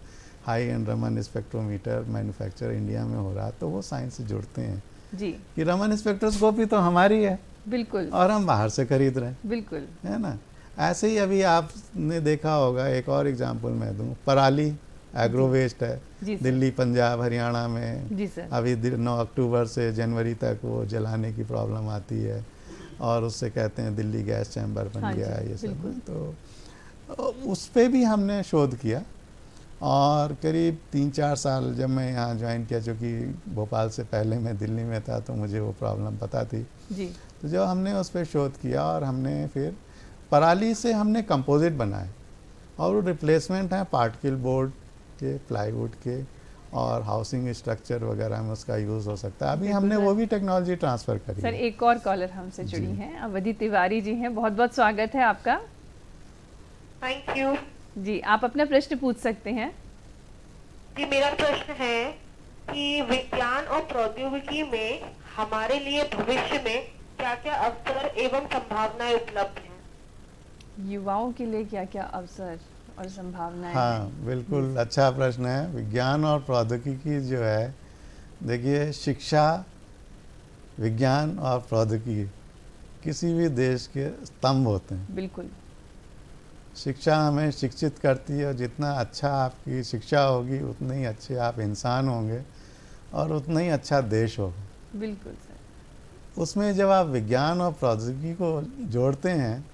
high end Raman spectrometer manufacture India में हो रहा, तो वो साइंस से जुड़ते हैं जी। कि रमन स्पेक्ट्रोस्कोपी तो हमारी है बिल्कुल। और हम बाहर से खरीद रहे हैं, बिल्कुल। है ना। ऐसे ही अभी आपने देखा होगा, एक और एग्जांपल मैं दूं, पराली एग्रो वेस्ट है, जी सर। दिल्ली, पंजाब, हरियाणा में जी सर। अभी 9 अक्टूबर से जनवरी तक वो जलाने की प्रॉब्लम आती है और उससे कहते हैं दिल्ली गैस चैम्बर बन हाँ गया जी, है, ये सब। बिल्कुल। तो उस पे भी हमने शोध किया और करीब 3-4 साल जब मैं यहाँ ज्वाइन किया, चूँकि भोपाल से पहले मैं दिल्ली में था, तो मुझे वो प्रॉब्लम पता थी। जी। तो जब हमने उस पर शोध किया और हमने फिर पराली से हमने कंपोजिट बनाए और वो रिप्लेसमेंट है पार्टिकल बोर्ड के, प्लाईवुड के, और हाउसिंग स्ट्रक्चर वगैरह में उसका यूज़ हो सकता है। अभी बिल्कुल हमने सर। वो भी टेक्नोलॉजी ट्रांसफ़र करी सर, है। एक और कॉलर हमसे जुड़ी जी। हैं, अवधि तिवारी जी हैं। बहुत बहुत स्वागत है आपका। थैंक यू जी, आप अपना प्रश्न पूछ सकते हैं। जी। मेरा प्रश्न है कि विज्ञान और प्रौद्योगिकी में हमारे लिए भविष्य में क्या क्या अवसर एवं संभावनाएं उपलब्ध हैं? युवाओं के लिए क्या क्या अवसर और संभावनाएं हाँ, हैं? बिल्कुल अच्छा प्रश्न है। विज्ञान और प्रौद्योगिकी जो है, देखिए, शिक्षा, विज्ञान और प्रौद्योगिकी किसी भी देश के स्तंभ होते हैं। बिल्कुल। शिक्षा हमें शिक्षित करती है और जितना अच्छा आपकी शिक्षा होगी, उतने ही अच्छे आप इंसान होंगे और उतना ही अच्छा देश होगा। बिल्कुल सर। उसमें जब आप विज्ञान और प्रौद्योगिकी को जोड़ते हैं,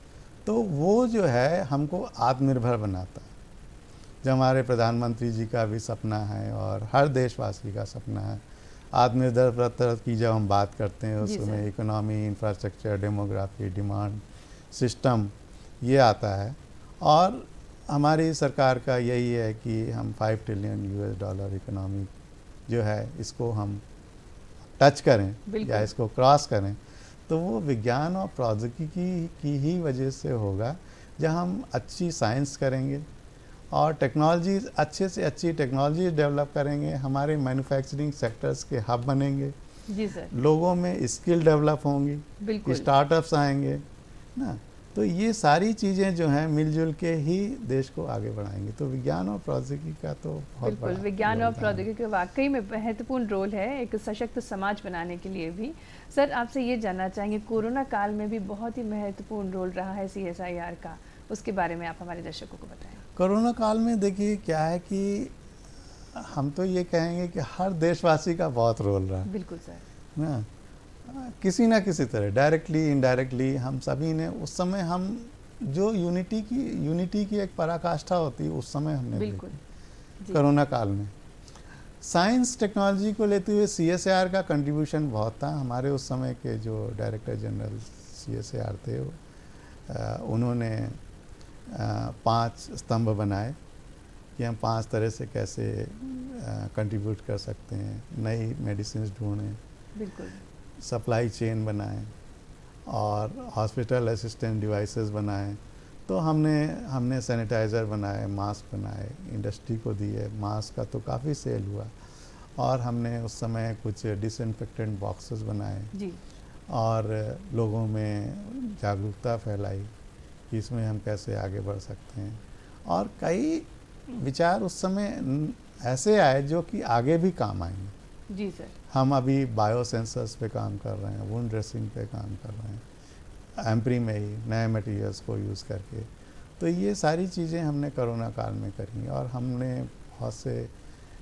तो वो जो है हमको आत्मनिर्भर बनाता है, जो हमारे प्रधानमंत्री जी का भी सपना है और हर देशवासी का सपना है। आत्मनिर्भरता की जब हम बात करते हैं, जी उसमें sir. Economy, infrastructure, demography, demand system, ये आता है। और हमारी सरकार का यही है कि हम 5 ट्रिलियन US डॉलर इकोनॉमी जो है, इसको हम टच करें बिल्कुल। या इसको क्रॉस करें, तो वो विज्ञान और प्रौद्योगिकी की ही वजह से होगा। जब हम अच्छी साइंस करेंगे और टेक्नोलॉजी, अच्छे से अच्छी टेक्नोलॉजी डेवलप करेंगे, हमारे मैन्युफैक्चरिंग सेक्टर्स के हब बनेंगे, जी सर। लोगों में स्किल डेवलप होंगी, बिल्कुल। स्टार्टअप्स आएंगे ना। तो ये सारी चीज़ें जो हैं मिलजुल के ही देश को आगे बढ़ाएंगी। तो विज्ञान और प्रौद्योगिकी का तो बहुत बिल्कुल, बड़ा विज्ञान और योगदान है। प्रौद्योगिकी का वाकई में महत्वपूर्ण रोल है एक सशक्त समाज बनाने के लिए भी। सर, आपसे ये जानना चाहेंगे, कोरोना काल में भी बहुत ही महत्वपूर्ण रोल रहा है CSIR का, उसके बारे में आप हमारे दर्शकों को बताएं। कोरोना काल में देखिए क्या है कि हम तो ये कहेंगे कि हर देशवासी का बहुत रोल रहा है बिल्कुल सर। ना, किसी ना किसी तरह, डायरेक्टली इनडायरेक्टली, हम सभी ने उस समय, हम जो यूनिटी की एक पराकाष्ठा होती है, उस समय हमने बिल्कुल देखी जी। कोरोना काल में। साइंस टेक्नोलॉजी को लेते हुए CSIR का कंट्रीब्यूशन बहुत था। हमारे उस समय के जो डायरेक्टर जनरल CSIR थे, उन्होंने 5 स्तंभ बनाए कि हम 5 तरह से कैसे कंट्रीब्यूट कर सकते हैं, नई मेडिसिन ढूंढें, बिल्कुल, सप्लाई चेन बनाएं और हॉस्पिटल असिस्टेंट डिवाइसेस बनाएं। तो हमने सैनिटाइज़र बनाए, मास्क बनाए, इंडस्ट्री को दिए। मास्क का तो काफ़ी सेल हुआ और हमने उस समय कुछ डिसइंफेक्टेंट बॉक्सेस बनाए जी, और लोगों में जागरूकता फैलाई कि इसमें हम कैसे आगे बढ़ सकते हैं। और कई विचार उस समय ऐसे आए जो कि आगे भी काम आएंगे। जी सर, हम अभी बायो सेंसर्स पे काम कर रहे हैं, वुंड ड्रेसिंग पे काम कर रहे हैं, एम्प्री में ही नए मटेरियल्स को यूज़ करके। तो ये सारी चीज़ें हमने कोरोना काल में करी और हमने बहुत से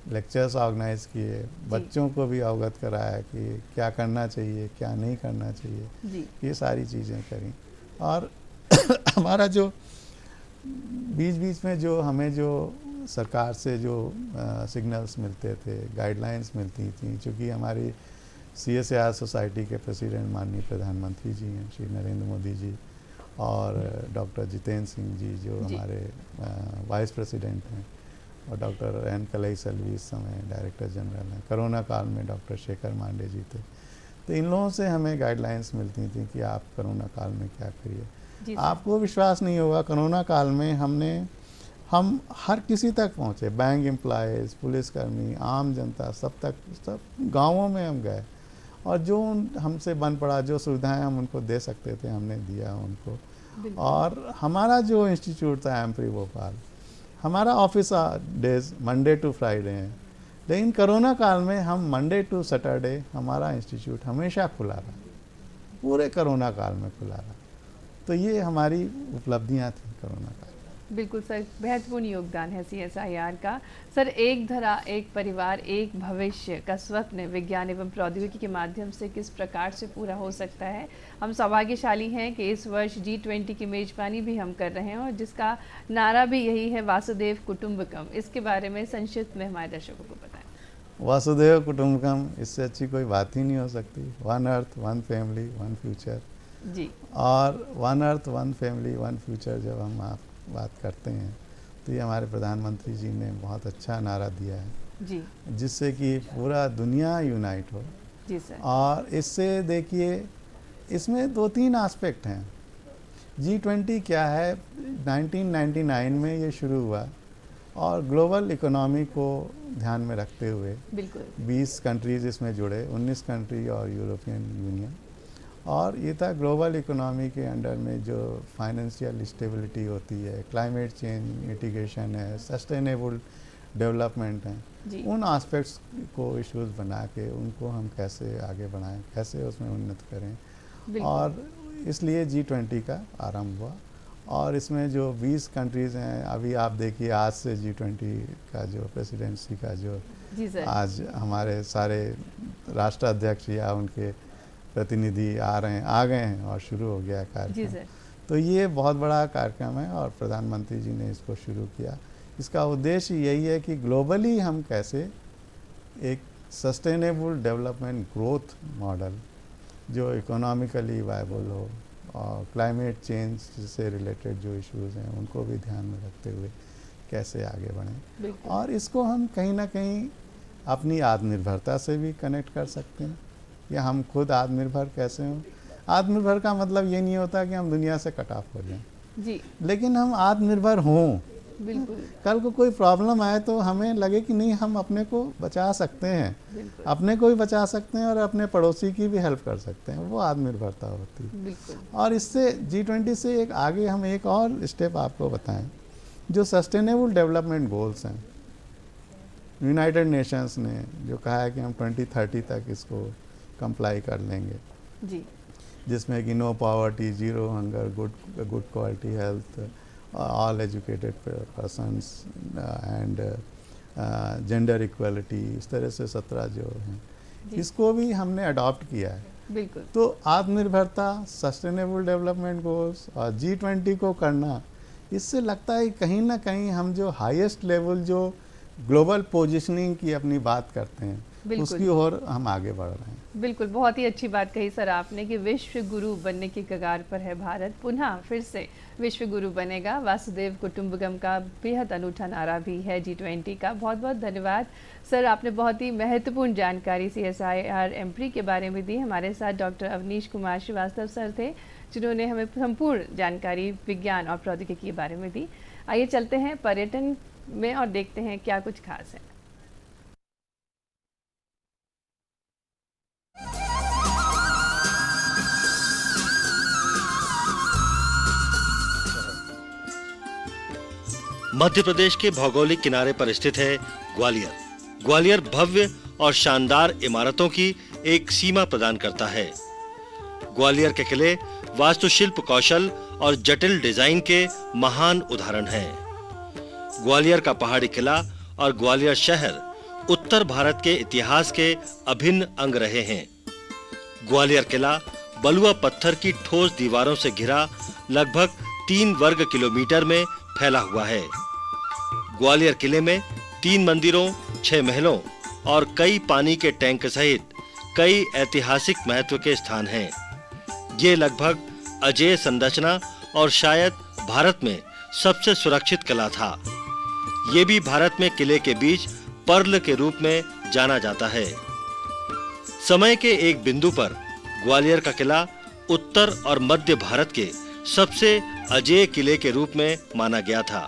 लेक्चर्स ऑर्गेनाइज किए, बच्चों को भी अवगत कराया कि क्या करना चाहिए, क्या नहीं करना चाहिए। जी, ये सारी चीज़ें करी और हमारा जो बीच बीच में जो हमें जो सरकार से जो सिग्नल्स मिलते थे, गाइडलाइंस मिलती थी, चूँकि हमारी CSIR सोसाइटी के प्रेसिडेंट माननीय प्रधानमंत्री जी हैं श्री नरेंद्र मोदी जी और डॉक्टर जितेंद्र सिंह जी जो हमारे वाइस प्रेसिडेंट हैं, और डॉक्टर N कलई सलवी इस समय डायरेक्टर जनरल हैं। कोरोना काल में डॉक्टर शेखर मांडे जी थे। तो इन लोगों से हमें गाइडलाइंस मिलती थी कि आप कोरोना काल में क्या करिए। आपको विश्वास नहीं होगा, कोरोना काल में हम हर किसी तक पहुँचे, बैंक एम्प्लॉयज़, पुलिसकर्मी, आम जनता, सब गाँवों में हम गए और जो हमसे बन पड़ा, जो सुविधाएं हम उनको दे सकते थे हमने दिया उनको। और हमारा जो इंस्टीट्यूट था एम्प्री भोपाल, हमारा office days Monday to Friday हैं, लेकिन कोरोना काल में हम मंडे टू सैटरडे हमारा इंस्टीट्यूट हमेशा खुला रहा, पूरे कोरोना काल में खुला रहा। तो ये हमारी उपलब्धियां थी कोरोना काल। बिल्कुल सर, महत्वपूर्ण योगदान है CSIR का। सर, एक धरा, एक परिवार, एक भविष्य का स्वप्न विज्ञान एवं प्रौद्योगिकी के माध्यम से किस प्रकार से पूरा हो सकता है। हम सौभाग्यशाली हैं कि इस वर्ष G20 की मेजबानी भी हम कर रहे हैं और जिसका नारा भी यही है, वासुदेव कुटुंबकम। इसके बारे में संक्षिप्त में हमारे दर्शकों को बताएं। वासुदेव कुटुंबकम, इससे अच्छी कोई बात ही नहीं हो सकती। One earth, one family, one future जी, और one earth, one family, one future जब हम आप बात करते हैं तो ये हमारे प्रधानमंत्री जी ने बहुत अच्छा नारा दिया है जी, जिससे कि पूरा दुनिया यूनाइट हो। जी सर। और इससे देखिए, इसमें 2-3 एस्पेक्ट हैं। G20 क्या है, 1999 में ये शुरू हुआ और ग्लोबल इकोनॉमी को ध्यान में रखते हुए बिल्कुल 20 कंट्रीज़ इसमें जुड़े, 19 कंट्री और यूरोपियन यूनियन। और ये था ग्लोबल इकोनॉमी के अंडर में जो फाइनेंशियल स्टेबिलिटी होती है, क्लाइमेट चेंज मिटिगेशन है, सस्टेनेबल डेवलपमेंट है, उन एस्पेक्ट्स को इश्यूज बना के उनको हम कैसे आगे बढ़ाएं, कैसे उसमें उन्नत करें। और इसलिए G20 का आरंभ हुआ और इसमें जो 20 कंट्रीज़ हैं, अभी आप देखिए आज से G20 का जो प्रेसिडेंसी का जो आज हमारे सारे राष्ट्राध्यक्ष या उनके प्रतिनिधि आ गए हैं और शुरू हो गया कार्यक्रम। तो ये बहुत बड़ा कार्यक्रम है और प्रधानमंत्री जी ने इसको शुरू किया। इसका उद्देश्य यही है कि ग्लोबली हम कैसे एक सस्टेनेबल डेवलपमेंट ग्रोथ मॉडल जो इकोनॉमिकली वायबल हो और क्लाइमेट चेंज से रिलेटेड जो इश्यूज़ हैं उनको भी ध्यान में रखते हुए कैसे आगे बढ़ें। और इसको हम कहीं ना कहीं अपनी आत्मनिर्भरता से भी कनेक्ट कर सकते हैं कि हम खुद आत्मनिर्भर कैसे हों। आत्मनिर्भर का मतलब ये नहीं होता कि हम दुनिया से कट ऑफ हो जाएं जी, लेकिन हम आत्मनिर्भर हों। बिल्कुल। कल को कोई प्रॉब्लम आए तो हमें लगे कि नहीं, हम अपने को बचा सकते हैं, अपने को भी बचा सकते हैं और अपने पड़ोसी की भी हेल्प कर सकते हैं। वो आत्मनिर्भरता होती है। और इससे G20 से एक आगे हम एक और स्टेप आपको बताएं, जो सस्टेनेबल डेवलपमेंट गोल्स हैं। यूनाइटेड नेशंस ने जो कहा है कि हम 2030 तक इसको कंप्लाई कर लेंगे जी, जिसमें कि no poverty, zero hunger, good quality health, all educated persons and gender equality, इस तरह से 17 जो हैं, इसको भी हमने अडॉप्ट किया है। बिल्कुल। तो आत्मनिर्भरता, सस्टेनेबल डेवलपमेंट गोल्स और G20 को करना, इससे लगता है कहीं ना कहीं हम जो हाईएस्ट लेवल जो ग्लोबल पोजीशनिंग की अपनी बात करते हैं, बिल्कुल। उसकी ओर हम आगे बढ़ रहे हैं। बिल्कुल, बहुत ही अच्छी बात कही सर आपने कि विश्व गुरु बनने की कगार पर है भारत, पुनः फिर से विश्व गुरु बनेगा। वासुदेव कुटुंबकम का बेहद अनूठा नारा भी है G20 का। बहुत बहुत धन्यवाद सर, आपने बहुत ही महत्वपूर्ण जानकारी CSIR एम्प्री के बारे में दी। हमारे साथ डॉक्टर अवनीश कुमार श्रीवास्तव सर थे, जिन्होंने हमें संपूर्ण जानकारी विज्ञान और प्रौद्योगिकी के बारे में दी। आइए चलते हैं पर्यटन में और देखते हैं क्या कुछ खास है। मध्य प्रदेश के भौगोलिक किनारे पर स्थित है ग्वालियर। ग्वालियर भव्य और शानदार इमारतों की एक सीमा प्रदान करता है। ग्वालियर के किले वास्तुशिल्प कौशल और जटिल डिजाइन के महान उदाहरण हैं। ग्वालियर का पहाड़ी किला और ग्वालियर शहर उत्तर भारत के इतिहास के अभिन्न अंग रहे हैं। ग्वालियर किला बलुआ पत्थर की ठोस दीवारों से घिरा लगभग 3 वर्ग किलोमीटर में फैला हुआ है। ग्वालियर किले में 3 मंदिरों, 6 महलों और कई पानी के टैंक सहित कई ऐतिहासिक महत्व के स्थान हैं। ये लगभग अजेय संरचना और शायद भारत में सबसे सुरक्षित किला था। ये भी भारत में किले के बीच पर्ल के रूप में जाना जाता है। समय के एक बिंदु पर ग्वालियर का किला उत्तर और मध्य भारत के सबसे अजेय किले के रूप में माना गया था।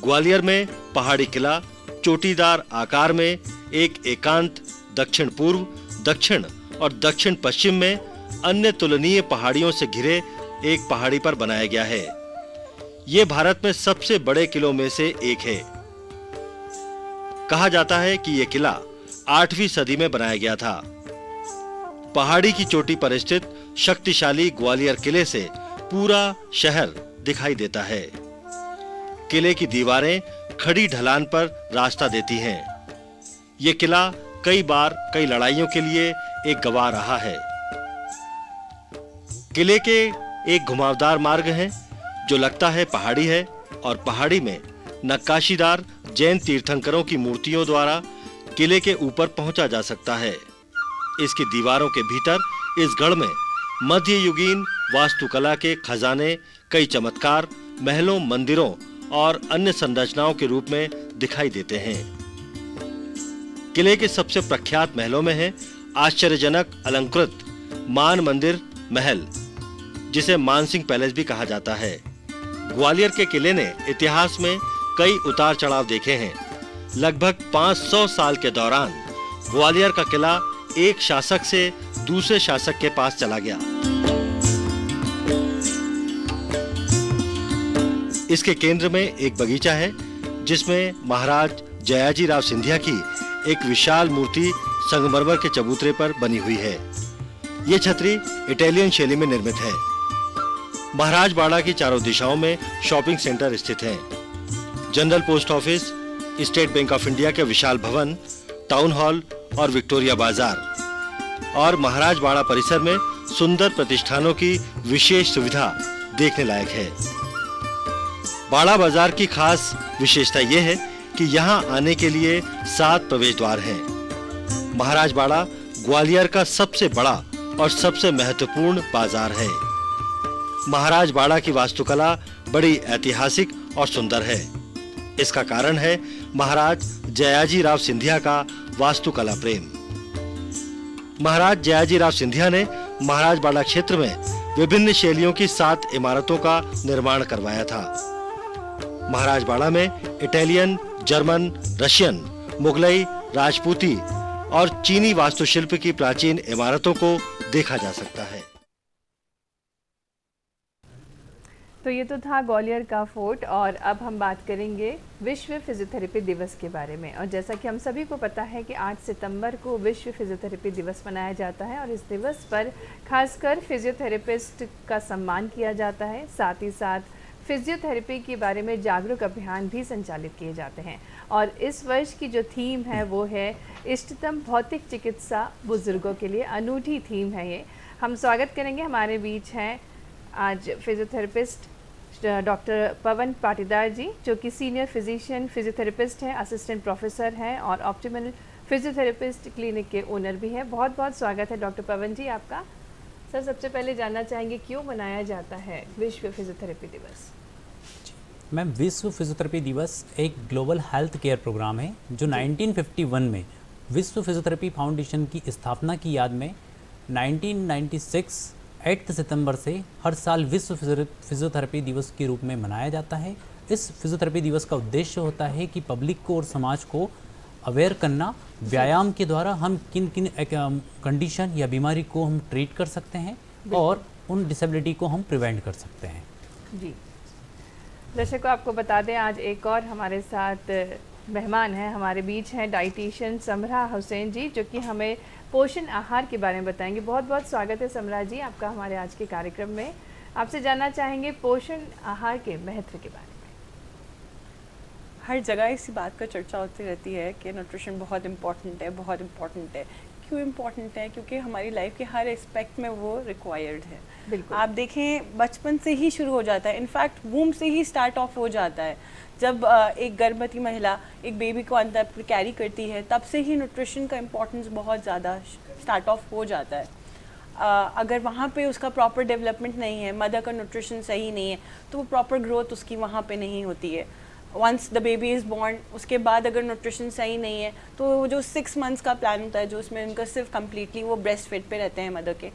ग्वालियर में पहाड़ी किला चोटीदार आकार में एक एकांत दक्षिण पूर्व, दक्षिण और दक्षिण पश्चिम में अन्य तुलनीय पहाड़ियों से घिरे एक पहाड़ी पर बनाया गया है। ये भारत में सबसे बड़े किलों में से एक है। कहा जाता है कि यह किला 8वीं सदी में बनाया गया था। पहाड़ी की चोटी पर स्थित शक्तिशाली ग्वालियर किले से पूरा शहर दिखाई देता है। किले की दीवारें खड़ी ढलान पर रास्ता देती हैं। यह किला कई बार कई लड़ाइयों के लिए एक गवाह रहा है। किले के एक घुमावदार मार्ग है जो लगता है पहाड़ी है और पहाड़ी में नक्काशीदार जैन तीर्थंकरों की मूर्तियों द्वारा किले के ऊपर पहुंचा जा सकता है। इसकी दीवारों के भीतर इस गढ़ में मध्ययुगीन वास्तुकला के खजाने कई चमत्कार महलों, मंदिरों और अन्य संरचनाओं के रूप में दिखाई देते हैं। किले के सबसे प्रख्यात महलों में है आश्चर्यजनक अलंकृत मान मंदिर महल, जिसे मानसिंह पैलेस भी कहा जाता है। ग्वालियर के किले ने इतिहास में कई उतार चढ़ाव देखे हैं। लगभग 500 साल के दौरान ग्वालियर का किला एक शासक से दूसरे शासक के पास चला गया। इसके केंद्र में एक बगीचा है जिसमें महाराज जयाजी राव सिंधिया की एक विशाल मूर्ति संगमरमर के चबूतरे पर बनी हुई है। यह छतरी इटालियन शैली में निर्मित है। महाराज बाड़ा की चारों दिशाओं में शॉपिंग सेंटर स्थित हैं। General post office, state bank of India के विशाल भवन, टाउन हॉल और विक्टोरिया बाजार और महाराज बाड़ा परिसर में सुंदर प्रतिष्ठानों की विशेष सुविधा देखने लायक है। बाड़ा बाजार की खास विशेषता यह है कि यहाँ आने के लिए 7 प्रवेश द्वार हैं। महाराज बाड़ा ग्वालियर का सबसे बड़ा और सबसे महत्वपूर्ण बाजार है। महाराज बाड़ा की वास्तुकला बड़ी ऐतिहासिक और सुंदर है। इसका कारण है महाराज जयाजी राव सिंधिया का वास्तुकला प्रेम। महाराज जयाजी राव सिंधिया ने महाराज बाड़ा क्षेत्र में विभिन्न शैलियों की 7 इमारतों का निर्माण करवाया था। महाराज बाड़ा में इटालियन, जर्मन, रशियन, मुगलई, राजपूती और चीनी वास्तुशिल्प की प्राचीन इमारतों को देखा जा सकता है। तो ये तो था ग्वालियर का फोर्ट, और अब हम बात करेंगे विश्व फिजियोथेरेपी दिवस के बारे में। और जैसा कि हम सभी को पता है कि 8 सितंबर को विश्व फिजियोथेरेपी दिवस मनाया जाता है और इस दिवस पर खासकर फिजियोथेरेपिस्ट का सम्मान किया जाता है। साथ ही साथ फिजियोथेरेपी के बारे में जागरूक अभियान भी संचालित किए जाते हैं। और इस वर्ष की जो थीम है वो है इष्टतम भौतिक चिकित्सा बुजुर्गों के लिए। अनूठी थीम है ये। हम स्वागत करेंगे, हमारे बीच हैं आज फिजियोथेरेपिस्ट डॉक्टर पवन पाटीदार जी, जो कि सीनियर फिजिशियन फिजियोथेरेपिस्ट हैं, असिस्टेंट प्रोफेसर हैं और ऑप्टिमल फिजियोथेरेपिस्ट क्लिनिक के ओनर भी हैं। बहुत बहुत स्वागत है डॉक्टर पवन जी आपका। सर, सबसे पहले जानना चाहेंगे क्यों मनाया जाता है विश्व फिजियोथेरेपी दिवस? मैम, विश्व फिजियोथेरेपी दिवस एक ग्लोबल हेल्थ केयर प्रोग्राम है जो 1951 में विश्व फिजियोथेरेपी फाउंडेशन की स्थापना की याद में 1996 8 सितंबर से हर साल विश्व फिजियोथेरेपी दिवस के रूप में मनाया जाता है। इस फिजियोथेरेपी दिवस का उद्देश्य होता है कि पब्लिक को और समाज को अवेयर करना, व्यायाम के द्वारा हम किन किन कंडीशन या बीमारी को हम ट्रीट कर सकते हैं और उन डिसेबिलिटी को हम प्रिवेंट कर सकते हैं। जी, दर्शकों आपको बता दें आज एक और हमारे साथ मेहमान हैं, हमारे बीच हैं डाइटिशियन समरा हुसैन जी, जो कि हमें पोषण आहार के बारे में बताएंगे। बहुत बहुत स्वागत है समरा जी आपका हमारे आज के कार्यक्रम में। आपसे जानना चाहेंगे पोषण आहार के महत्व के बारे में। हर जगह इसी बात का चर्चा होती रहती है कि न्यूट्रिशन बहुत इम्पॉर्टेंट है, बहुत इम्पॉर्टेंट है। क्यों इम्पॉर्टेंट है? क्योंकि हमारी लाइफ के हर एस्पेक्ट में वो रिक्वायर्ड है। बिल्कुल। आप देखें बचपन से ही शुरू हो जाता है, इनफैक्ट वूम से ही स्टार्ट ऑफ हो जाता है। जब एक गर्भवती महिला एक बेबी को अंदर कैरी करती है तब से ही न्यूट्रिशन का इम्पोर्टेंस बहुत ज़्यादा स्टार्ट ऑफ हो जाता है। अगर वहाँ पे उसका प्रॉपर डेवलपमेंट नहीं है, मदर का न्यूट्रिशन सही नहीं है, तो वो प्रॉपर ग्रोथ उसकी वहाँ पे नहीं होती है। Once the baby is born, उसके बाद अगर न्यूट्रिशन सही नहीं है तो वो जो 6 मंथ्स का प्लान होता है, जो उसमें उनका सिर्फ कम्प्लीटली वो ब्रेस्ट फीड पे रहते हैं मदर के,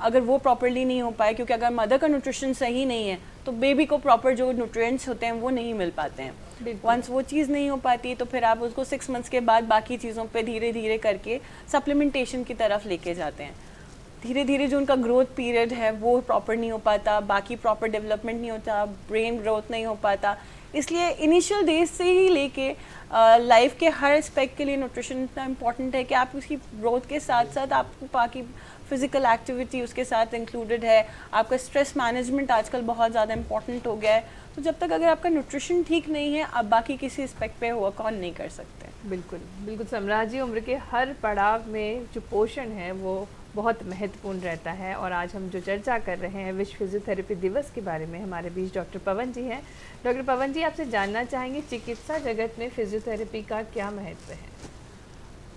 अगर वो प्रॉपरली नहीं हो पाए, क्योंकि अगर मदर का न्यूट्रिशन सही नहीं है तो बेबी को प्रॉपर जो न्यूट्रिएंट्स होते हैं वो नहीं मिल पाते हैं। वंस वो चीज़ नहीं हो पाती तो फिर आप उसको 6 मंथ्स के बाद बाकी चीज़ों पे धीरे धीरे करके सप्लीमेंटेशन की तरफ लेके जाते हैं। धीरे धीरे जो उनका ग्रोथ पीरियड है वो प्रॉपर नहीं हो पाता, बाकी प्रॉपर डेवलपमेंट नहीं होता, ब्रेन ग्रोथ नहीं हो पाता। इसलिए इनिशियल डेज से ही लेके लाइफ के हर एस्पेक्ट के लिए न्यूट्रिशन इतना इम्पॉर्टेंट है कि आप उसकी ग्रोथ के साथ साथ आपको बाकी फिजिकल एक्टिविटी उसके साथ इंक्लूडेड है। आपका स्ट्रेस मैनेजमेंट आजकल बहुत ज़्यादा इंपॉर्टेंट हो गया है। तो जब तक अगर आपका न्यूट्रिशन ठीक नहीं है आप बाकी किसी एस्पेक्ट पे वर्क ऑन नहीं कर सकते। बिल्कुल बिल्कुल सम्राट जी, उम्र के हर पड़ाव में जो पोषण है वो बहुत महत्वपूर्ण रहता है। और आज हम जो चर्चा कर रहे हैं विश्व फिजियोथेरेपी दिवस के बारे में, हमारे बीच डॉक्टर पवन जी हैं। डॉक्टर पवन जी, आपसे जानना चाहेंगे चिकित्सा जगत में फिजियोथेरेपी का क्या महत्व है?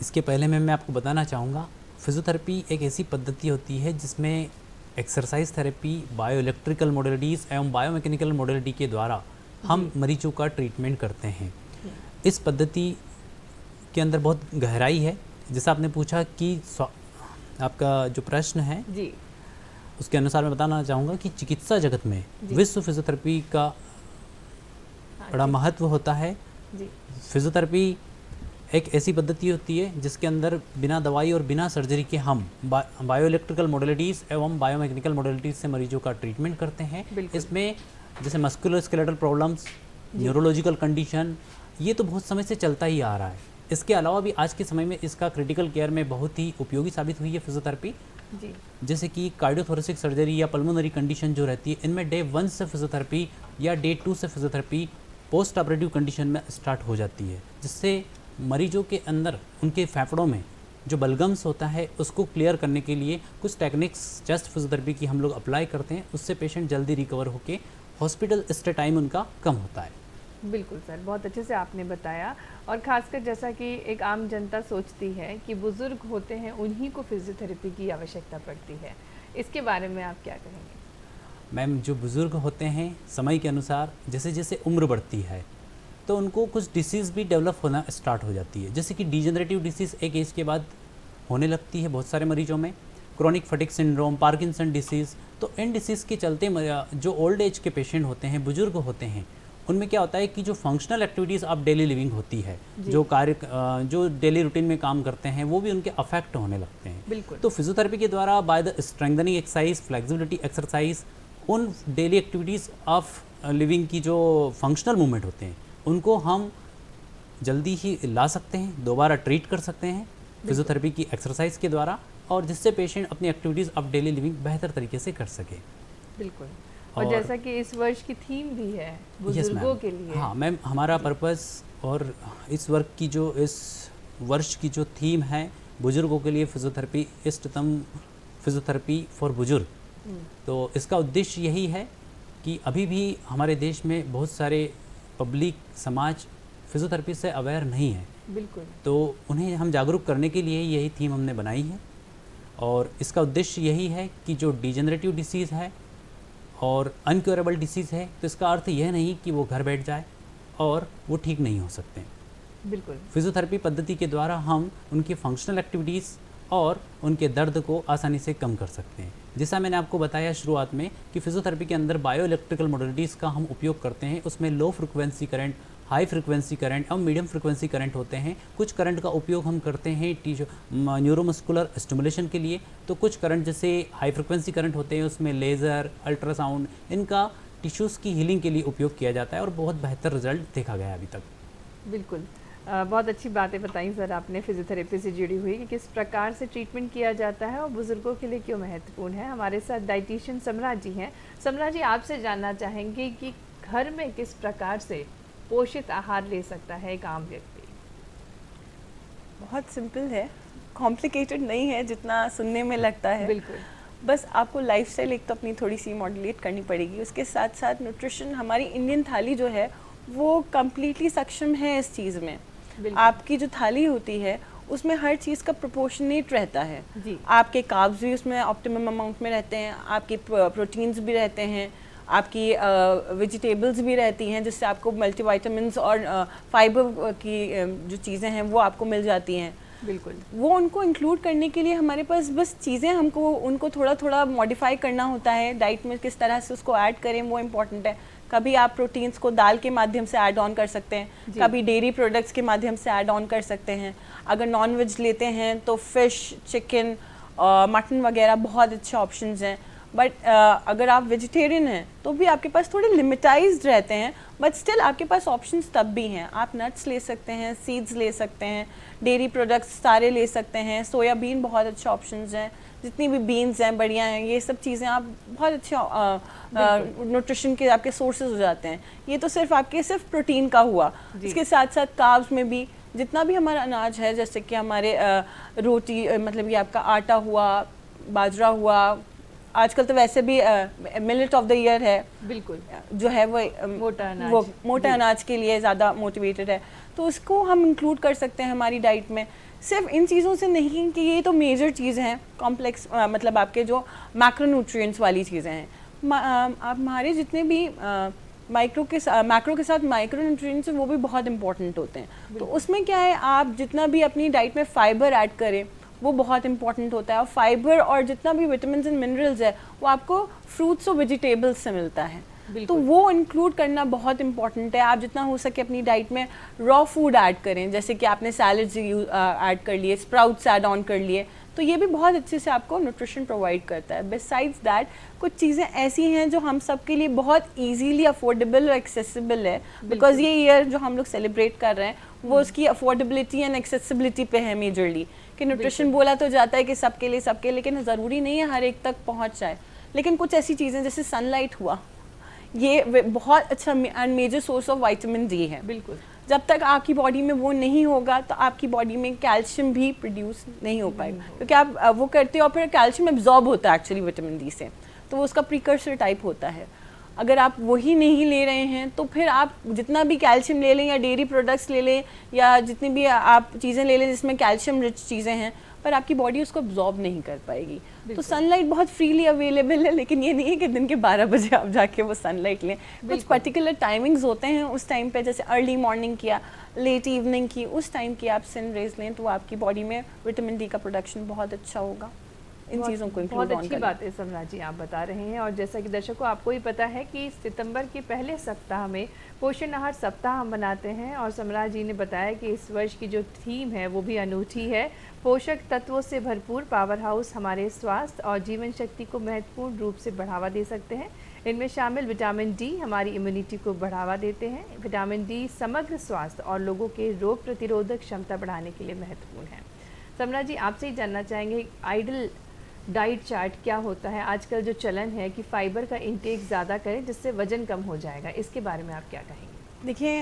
इसके पहले मैं आपको बताना चाहूँगा, फिजियोथेरेपी एक ऐसी पद्धति होती है जिसमें एक्सरसाइज थेरेपी, बायोइलेक्ट्रिकल मॉडलिटीज़ एवं बायोमैकेनिकल मॉडलिटी के द्वारा हम मरीजों का ट्रीटमेंट करते हैं। इस पद्धति के अंदर बहुत गहराई है। जैसा आपने पूछा कि आपका जो प्रश्न है जी, उसके अनुसार मैं बताना चाहूँगा कि चिकित्सा जगत में विश्व फिजियोथेरेपी का बड़ा महत्व होता है। जी। फिजियोथेरेपी एक ऐसी पद्धति होती है जिसके अंदर बिना दवाई और बिना सर्जरी के हम बायोइलेक्ट्रिकल मॉडलिटीज़ एवं बायोमैकेनिकल मॉडलिटीज़ से मरीजों का ट्रीटमेंट करते हैं। इसमें जैसे मस्कुलोस्केलेटल प्रॉब्लम्स, न्यूरोलॉजिकल कंडीशन, ये तो बहुत समय से चलता ही आ रहा है। इसके अलावा भी आज के समय में इसका क्रिटिकल केयर में बहुत ही उपयोगी साबित हुई है फिजियोथेरेपी। जी। जैसे कि कार्डियोथोरेसिक सर्जरी या पल्मोनरी कंडीशन जो रहती है, इनमें डे 1 से फिजियोथेरेपी या डे 2 से फिजियोथेरेपी पोस्ट ऑपरेटिव कंडीशन में स्टार्ट हो जाती है, जिससे मरीजों के अंदर उनके फेफड़ों में जो बलगम्स होता है उसको क्लियर करने के लिए कुछ टेक्निक्स चेस्ट फिजियोथेरेपी की हम लोग अप्लाई करते हैं। उससे पेशेंट जल्दी रिकवर होकर हॉस्पिटल स्टे टाइम उनका कम होता है। बिल्कुल सर, बहुत अच्छे से आपने बताया। और ख़ासकर जैसा कि एक आम जनता सोचती है कि बुज़ुर्ग होते हैं उन्हीं को फिजियोथेरेपी की आवश्यकता पड़ती है, इसके बारे में आप क्या कहेंगे? मैम, जो बुज़ुर्ग होते हैं समय के अनुसार जैसे जैसे उम्र बढ़ती है तो उनको कुछ डिसीज़ भी डेवलप होना स्टार्ट हो जाती है। जैसे कि डिजेनरेटिव डिसीज़ एक एज के बाद होने लगती है बहुत सारे मरीजों में, chronic fatigue syndrome, Parkinson disease. तो इन डिसीज़ के चलते जो ओल्ड एज के पेशेंट होते हैं, बुजुर्ग होते हैं, उनमें क्या होता है कि जो functional activities of daily living होती है, जो डेली रूटीन में काम करते हैं, वो भी उनके अफेक्ट होने लगते हैं। बिल्कुल। तो फिजियोथेरेपी के द्वारा by the strengthening exercise, flexibility exercise, उन डेली एक्टिविटीज़ ऑफ लिविंग की जो फंक्शनल मूवमेंट होते हैं उनको हम जल्दी ही ला सकते हैं, दोबारा ट्रीट कर सकते हैं फिजियोथेरेपी की एक्सरसाइज के द्वारा, और जिससे पेशेंट अपनी एक्टिविटीज़ ऑफ डेली लिविंग बेहतर तरीके से कर सके। बिल्कुल। और जैसा कि इस वर्ष की थीम भी है बुजुर्गों के लिए। हाँ मैम, हमारा पर्पस और इस वर्ष की जो थीम है बुजुर्गों के लिए फिजियोथेरेपी, इष्टतम फिजियोथेरेपी फॉर बुजुर्ग। तो इसका उद्देश्य यही है कि अभी भी हमारे देश में बहुत सारे पब्लिक समाज फिजियोथेरेपी से अवेयर नहीं है बिल्कुल। तो उन्हें हम जागरूक करने के लिए यही थीम हमने बनाई है और इसका उद्देश्य यही है कि जो डिजेनरेटिव डिसीज़ है और अनक्योरेबल डिसीज़ है, तो इसका अर्थ यह नहीं कि वो घर बैठ जाए और वो ठीक नहीं हो सकते। बिल्कुल। फिजियोथेरेपी पद्धति के द्वारा हम उनकी फंक्शनल एक्टिविटीज़ और उनके दर्द को आसानी से कम कर सकते हैं। जैसा मैंने आपको बताया शुरुआत में कि फिजियोथेरेपी के अंदर बायो इलेक्ट्रिकल मॉडलिटीज़ का हम उपयोग करते हैं। उसमें low frequency current, high frequency current और मीडियम फ्रिक्वेंसी करंट होते हैं। कुछ करंट का उपयोग हम करते हैं न्यूरोमस्कुलर स्टिमुलेशन के लिए, तो कुछ करंट जैसे हाई फ्रिक्वेंसी करंट होते हैं उसमें लेज़र, अल्ट्रासाउंड, इनका टिश्यूज़ की हीलिंग के लिए उपयोग किया जाता है और बहुत बेहतर रिजल्ट देखा गया अभी तक। बिल्कुल। बहुत अच्छी बातें बताई सर आपने फिजियोथेरेपी से जुड़ी हुई कि किस प्रकार से ट्रीटमेंट किया जाता है और बुज़ुर्गों के लिए क्यों महत्वपूर्ण है। हमारे साथ डाइटिशियन समरा जी हैं। समरा जी, आपसे जानना चाहेंगे कि घर में किस प्रकार से पोषित आहार ले सकता है एक आम व्यक्ति? बहुत सिंपल है, कॉम्प्लिकेटेड नहीं है जितना सुनने में लगता है। बिल्कुल। बस आपको लाइफस्टाइल एक तो अपनी थोड़ी सी मॉड्यूलेट करनी पड़ेगी, उसके साथ साथ न्यूट्रिशन, हमारी इंडियन थाली जो है वो कम्प्लीटली सक्षम है इस चीज़ में। आपकी जो थाली होती है उसमें हर चीज़ का प्रोपोर्शनेट रहता है जी। आपके कार्ब्स भी उसमें ऑप्टिमम अमाउंट में रहते हैं, आपके प्रोटीन्स भी रहते हैं, आपकी वेजिटेबल्स भी रहती हैं जिससे आपको मल्टीविटामिन्स और फाइबर की जो चीज़ें हैं वो आपको मिल जाती हैं। बिल्कुल। वो उनको इंक्लूड करने के लिए हमारे पास बस चीज़ें हमको उनको थोड़ा थोड़ा मॉडिफाई करना होता है। डाइट में किस तरह से उसको ऐड करें वो इम्पॉर्टेंट है। कभी आप प्रोटीन्स को दाल के माध्यम से ऐड ऑन कर सकते हैं, कभी डेयरी प्रोडक्ट्स के माध्यम से ऐड ऑन कर सकते हैं। अगर नॉन वेज लेते हैं तो फ़िश, चिकन, मटन वगैरह बहुत अच्छे ऑप्शंस हैं। बट अगर आप वेजिटेरियन हैं तो भी आपके पास थोड़े लिमिटाइज्ड रहते हैं, बट स्टिल आपके पास ऑप्शंस तब भी हैं। आप नट्स ले सकते हैं, सीड्स ले सकते हैं, डेयरी प्रोडक्ट्स सारे ले सकते हैं, सोयाबीन बहुत अच्छे ऑप्शंस हैं, जितनी भी बीन्स हैं बढ़िया हैं, ये सब चीज़ें आप बहुत अच्छे न्यूट्रिशन के आपके सोर्सेज हो जाते हैं। ये तो सिर्फ प्रोटीन का हुआ। इसके साथ साथ कार्ब्स में भी जितना भी हमारा अनाज है, जैसे कि हमारे रोटी, मतलब ये आपका आटा हुआ, बाजरा हुआ, आजकल तो वैसे भी मिलेट ऑफ द ईयर है, बिल्कुल, जो है वो मोटा अनाज के लिए ज़्यादा मोटिवेटेड है, तो उसको हम इंक्लूड कर सकते हैं हमारी डाइट में। सिर्फ इन चीज़ों से नहीं कि ये तो मेजर चीज़ हैं, कॉम्प्लेक्स मतलब आपके जो मैक्रोन्यूट्रिएंट्स वाली चीज़ें हैं। आप हमारे जितने भी मैक्रो के साथ माइक्रोन्यूट्रिएंट्स वो भी बहुत इंपॉर्टेंट होते हैं। तो उसमें क्या है, आप जितना भी अपनी डाइट में फाइबर ऐड करें वो बहुत इंपॉर्टेंट होता है। और फाइबर और जितना भी विटामिन एंड मिनरल्स है वो आपको फ्रूट्स और वेजिटेबल्स से मिलता है, तो वो इंक्लूड करना बहुत इंपॉर्टेंट है। आप जितना हो सके अपनी डाइट में रॉ फूड ऐड करें, जैसे कि आपने सैलड्स ऐड कर लिए, स्प्राउट्स ऐड ऑन कर लिए, तो ये भी बहुत अच्छे से आपको न्यूट्रिशन प्रोवाइड करता है। बिसाइड्स दैट कुछ चीज़ें ऐसी हैं जो हम सब के लिए बहुत इजीली अफोर्डेबल और एक्सेसिबल है, बिकॉज ये ईयर जो हम लोग सेलिब्रेट कर रहे हैं वो उसकी अफोर्डेबिलिटी एंड एक्सेसिबिलिटी पे है मेजरली। कि न्यूट्रिशन बोला तो जाता है कि सबके लिए, लेकिन ज़रूरी नहीं है हर एक तक पहुँच जाए। लेकिन कुछ ऐसी चीज़ें जैसे सनलाइट हुआ, ये बहुत अच्छा and major source of vitamin D है। बिल्कुल, जब तक आपकी बॉडी में वो नहीं होगा तो आपकी बॉडी में कैल्शियम भी प्रोड्यूस नहीं हो पाएगा, क्योंकि आप वो करते हो और फिर कैल्शियम एब्जॉर्ब होता है एक्चुअली विटामिन डी से, तो वो उसका प्रीकर्सर टाइप होता है। अगर आप वही नहीं ले रहे हैं तो फिर आप जितना भी कैल्शियम ले लें या डेयरी प्रोडक्ट्स ले लें या जितनी भी आप चीज़ें ले लें जिसमें कैल्शियम रिच चीज़ें हैं, पर आपकी बॉडी उसको एब्जॉर्ब नहीं कर पाएगी। तो सनलाइट बहुत फ्रीली अवेलेबल है, लेकिन ये नहीं है कि दिन के 12 बजे आप जाके वो सनलाइट लें। कुछ पर्टिकुलर टाइमिंग्स होते हैं उस टाइम पे, जैसे अर्ली मॉर्निंग किया, लेट इवनिंग की, उस टाइम की आप सन रेज लें तो आपकी बॉडी में विटामिन डी का प्रोडक्शन बहुत अच्छा होगा। इन चीज़ों को बहुत अच्छी बात है समरा जी आप बता रहे हैं। और जैसा कि दर्शकों आपको ही पता है कि सितंबर के पहले सप्ताह में पोषण आहार सप्ताह हम मनाते हैं, और समरा जी ने बताया कि इस वर्ष की जो थीम है वो भी अनूठी है। पोषक तत्वों से भरपूर पावर हाउस हमारे स्वास्थ्य और जीवन शक्ति को महत्वपूर्ण रूप से बढ़ावा दे सकते हैं। इनमें शामिल विटामिन डी हमारी इम्यूनिटी को बढ़ावा देते हैं। विटामिन डी समग्र स्वास्थ्य और लोगों के रोग प्रतिरोधक क्षमता बढ़ाने के लिए महत्वपूर्ण है। समरा जी आपसे ही जानना चाहेंगे, आइडल डाइट चार्ट क्या होता है? आजकल जो चलन है कि फाइबर का इंटेक ज़्यादा करें जिससे वजन कम हो जाएगा, इसके बारे में आप क्या कहेंगे? देखिए,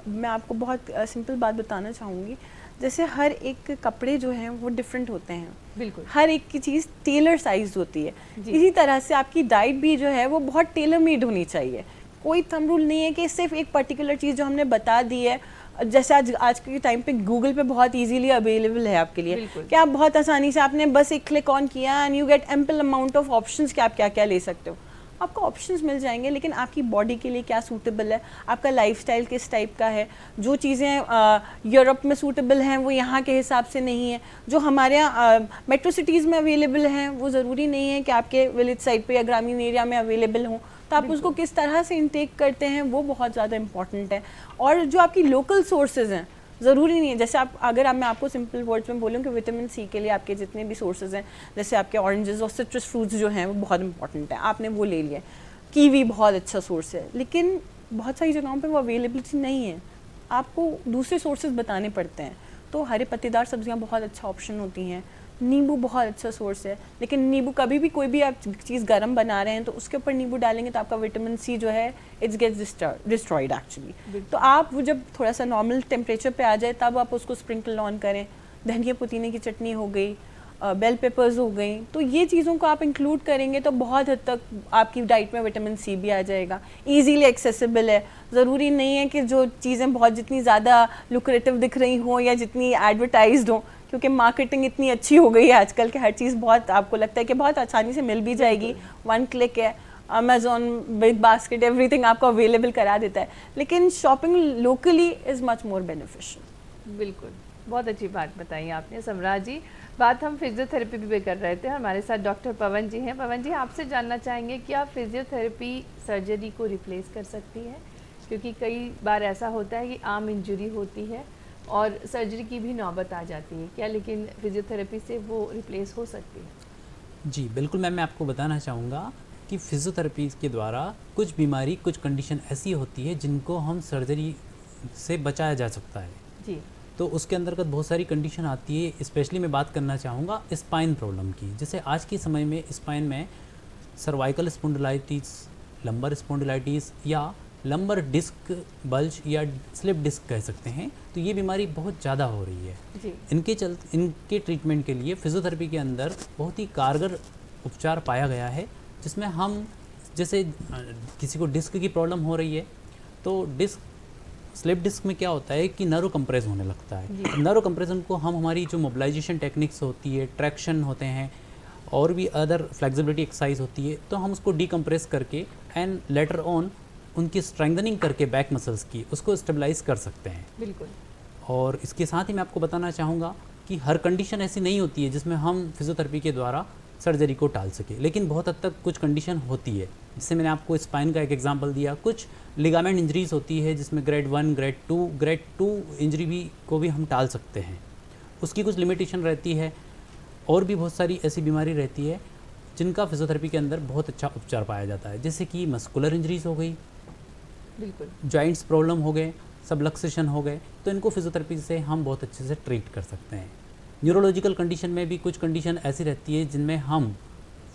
मैं आपको बहुत सिंपल बात बताना चाहूँगी। जैसे हर एक कपड़े जो हैं वो डिफरेंट होते हैं, बिल्कुल, हर एक की चीज़ टेलर साइज होती है। इसी तरह से आपकी डाइट भी जो है वो बहुत टेलर मेड होनी चाहिए कोई थंब रूल नहीं है कि सिर्फ एक पर्टिकुलर चीज़ जो हमने बता दी है, जैसे आज के टाइम पे गूगल पे बहुत इजीली अवेलेबल है आपके लिए कि आप बहुत आसानी से आपने बस एक क्लिक ऑन किया and you get ample amount of options कि आप क्या क्या ले सकते हो। आपको ऑप्शंस मिल जाएंगे, लेकिन आपकी बॉडी के लिए क्या सूटेबल है, आपका लाइफस्टाइल किस टाइप का है, जो चीज़ें यूरोप में सूटेबल हैं वो यहाँ के हिसाब से नहीं है, जो हमारे यहाँ मेट्रो सिटीज़ में अवेलेबल हैं वो ज़रूरी नहीं है कि आपके विलेज साइड पे या ग्रामीण एरिया में अवेलेबल हों। तो आप उसको किस तरह से इंटेक करते हैं वो बहुत ज़्यादा इंपॉर्टेंट है। और जो आपकी लोकल सोर्सेज हैं, ज़रूरी नहीं है, जैसे मैं आपको सिंपल वर्ड्स में बोलूँ कि विटामिन सी के लिए आपके जितने भी सोर्सेज हैं, जैसे आपके ऑरेंजेस और सिट्रस फ्रूट्स जो हैं वो बहुत इंपॉर्टेंट है, आपने वो ले लिया। कीवी बहुत अच्छा सोर्स है, लेकिन बहुत सारी जगहों पे वो अवेलेबिलिटी नहीं है, आपको दूसरे सोर्सेज बताने पड़ते हैं। तो हरे पत्तेदार सब्जियां बहुत अच्छा ऑप्शन होती हैं, नींबू बहुत अच्छा सोर्स है, लेकिन नींबू कभी भी कोई भी आप चीज़ गर्म बना रहे हैं तो उसके ऊपर नींबू डालेंगे तो आपका विटामिन सी जो है इट्स गेट्स डिस्ट्रॉयड एक्चुअली। तो आप वो जब थोड़ा सा नॉर्मल टेम्परेचर पे आ जाए तब आप उसको स्प्रिंकल ऑन करें। धनिया पुदीने की चटनी हो गई, बेल पेपर्स हो गई, तो ये चीज़ों को आप इंक्लूड करेंगे तो बहुत हद तक आपकी डाइट में विटामिन सी भी आ जाएगा। ईजीली एक्सेसिबल है, ज़रूरी नहीं है कि जो चीज़ें बहुत जितनी ज़्यादा लुक्रेटिव दिख रही हों या जितनी एडवर्टाइज्ड हों, क्योंकि मार्केटिंग इतनी अच्छी हो गई है आजकल कि हर चीज़ बहुत आपको लगता है कि बहुत आसानी से मिल भी जाएगी, वन क्लिक है, अमेज़ॉन, बिग बास्केट, एवरीथिंग आपको अवेलेबल करा देता है, लेकिन shopping locally is much more beneficial. बिल्कुल, बहुत अच्छी बात बताई आपने सम्राट जी। बात हम फिजियोथेरेपी भी कर रहे थे, हमारे साथ डॉक्टर पवन जी हैं। पवन जी, आपसे जानना चाहेंगे क्या फिजियोथेरेपी सर्जरी को रिप्लेस कर सकती है? क्योंकि कई बार ऐसा होता है कि आम इंजरी होती है और सर्जरी की भी नौबत आ जाती है, क्या लेकिन फिजियोथेरेपी से वो रिप्लेस हो सकती है? जी बिल्कुल मैम, मैं आपको बताना चाहूँगा कि फिजियोथेरेपी के द्वारा कुछ बीमारी, कुछ कंडीशन ऐसी होती है जिनको हम सर्जरी से बचाया जा सकता है जी। तो उसके अंतर्गत बहुत सारी कंडीशन आती है। स्पेशली मैं बात करना चाहूँगा स्पाइन प्रॉब्लम की। जैसे आज के समय में स्पाइन में सर्वाइकल स्पॉन्डिलाइटिस, लंबर स्पॉन्डिलाइटिस या लंबर डिस्क बल्ज या स्लिप डिस्क कह सकते हैं, तो ये बीमारी बहुत ज़्यादा हो रही है जी। इनके ट्रीटमेंट के लिए फिजियोथेरेपी के अंदर बहुत ही कारगर उपचार पाया गया है, जिसमें हम जैसे किसी को डिस्क की प्रॉब्लम हो रही है तो स्लिप डिस्क में क्या होता है कि नर्व कंप्रेस होने लगता है। नर्व कंप्रेशन को हम हमारी जो मोबिलाइजेशन टेक्निक्स होती है, ट्रैक्शन होते हैं और भी अदर फ्लेक्सिबिलिटी एक्सरसाइज होती है, तो हम उसको डीकम्प्रेस करके एंड लेटर ऑन उनकी स्ट्रेंथनिंग करके बैक मसल्स की उसको स्टेबलाइज कर सकते हैं। बिल्कुल। और इसके साथ ही मैं आपको बताना चाहूँगा कि हर कंडीशन ऐसी नहीं होती है जिसमें हम फिजियोथेरेपी के द्वारा सर्जरी को टाल सके, लेकिन बहुत हद तक कुछ कंडीशन होती है। जिससे मैंने आपको स्पाइन का एक एग्जांपल दिया। कुछ लिगामेंट इंजरीज होती है जिसमें ग्रेड 1, ग्रेड 2 इंजरी भी को भी हम टाल सकते हैं, उसकी कुछ लिमिटेशन रहती है। और भी बहुत सारी ऐसी बीमारी रहती है जिनका फिजियोथेरेपी के अंदर बहुत अच्छा उपचार पाया जाता है, जैसे कि मस्कुलर इंजरीज हो गई, बिल्कुल, जॉइंट्स प्रॉब्लम हो गए, सबलक्सेशन हो गए, तो इनको फिजियोथेरेपी से हम बहुत अच्छे से ट्रीट कर सकते हैं। न्यूरोलॉजिकल कंडीशन में भी कुछ कंडीशन ऐसी रहती है जिनमें हम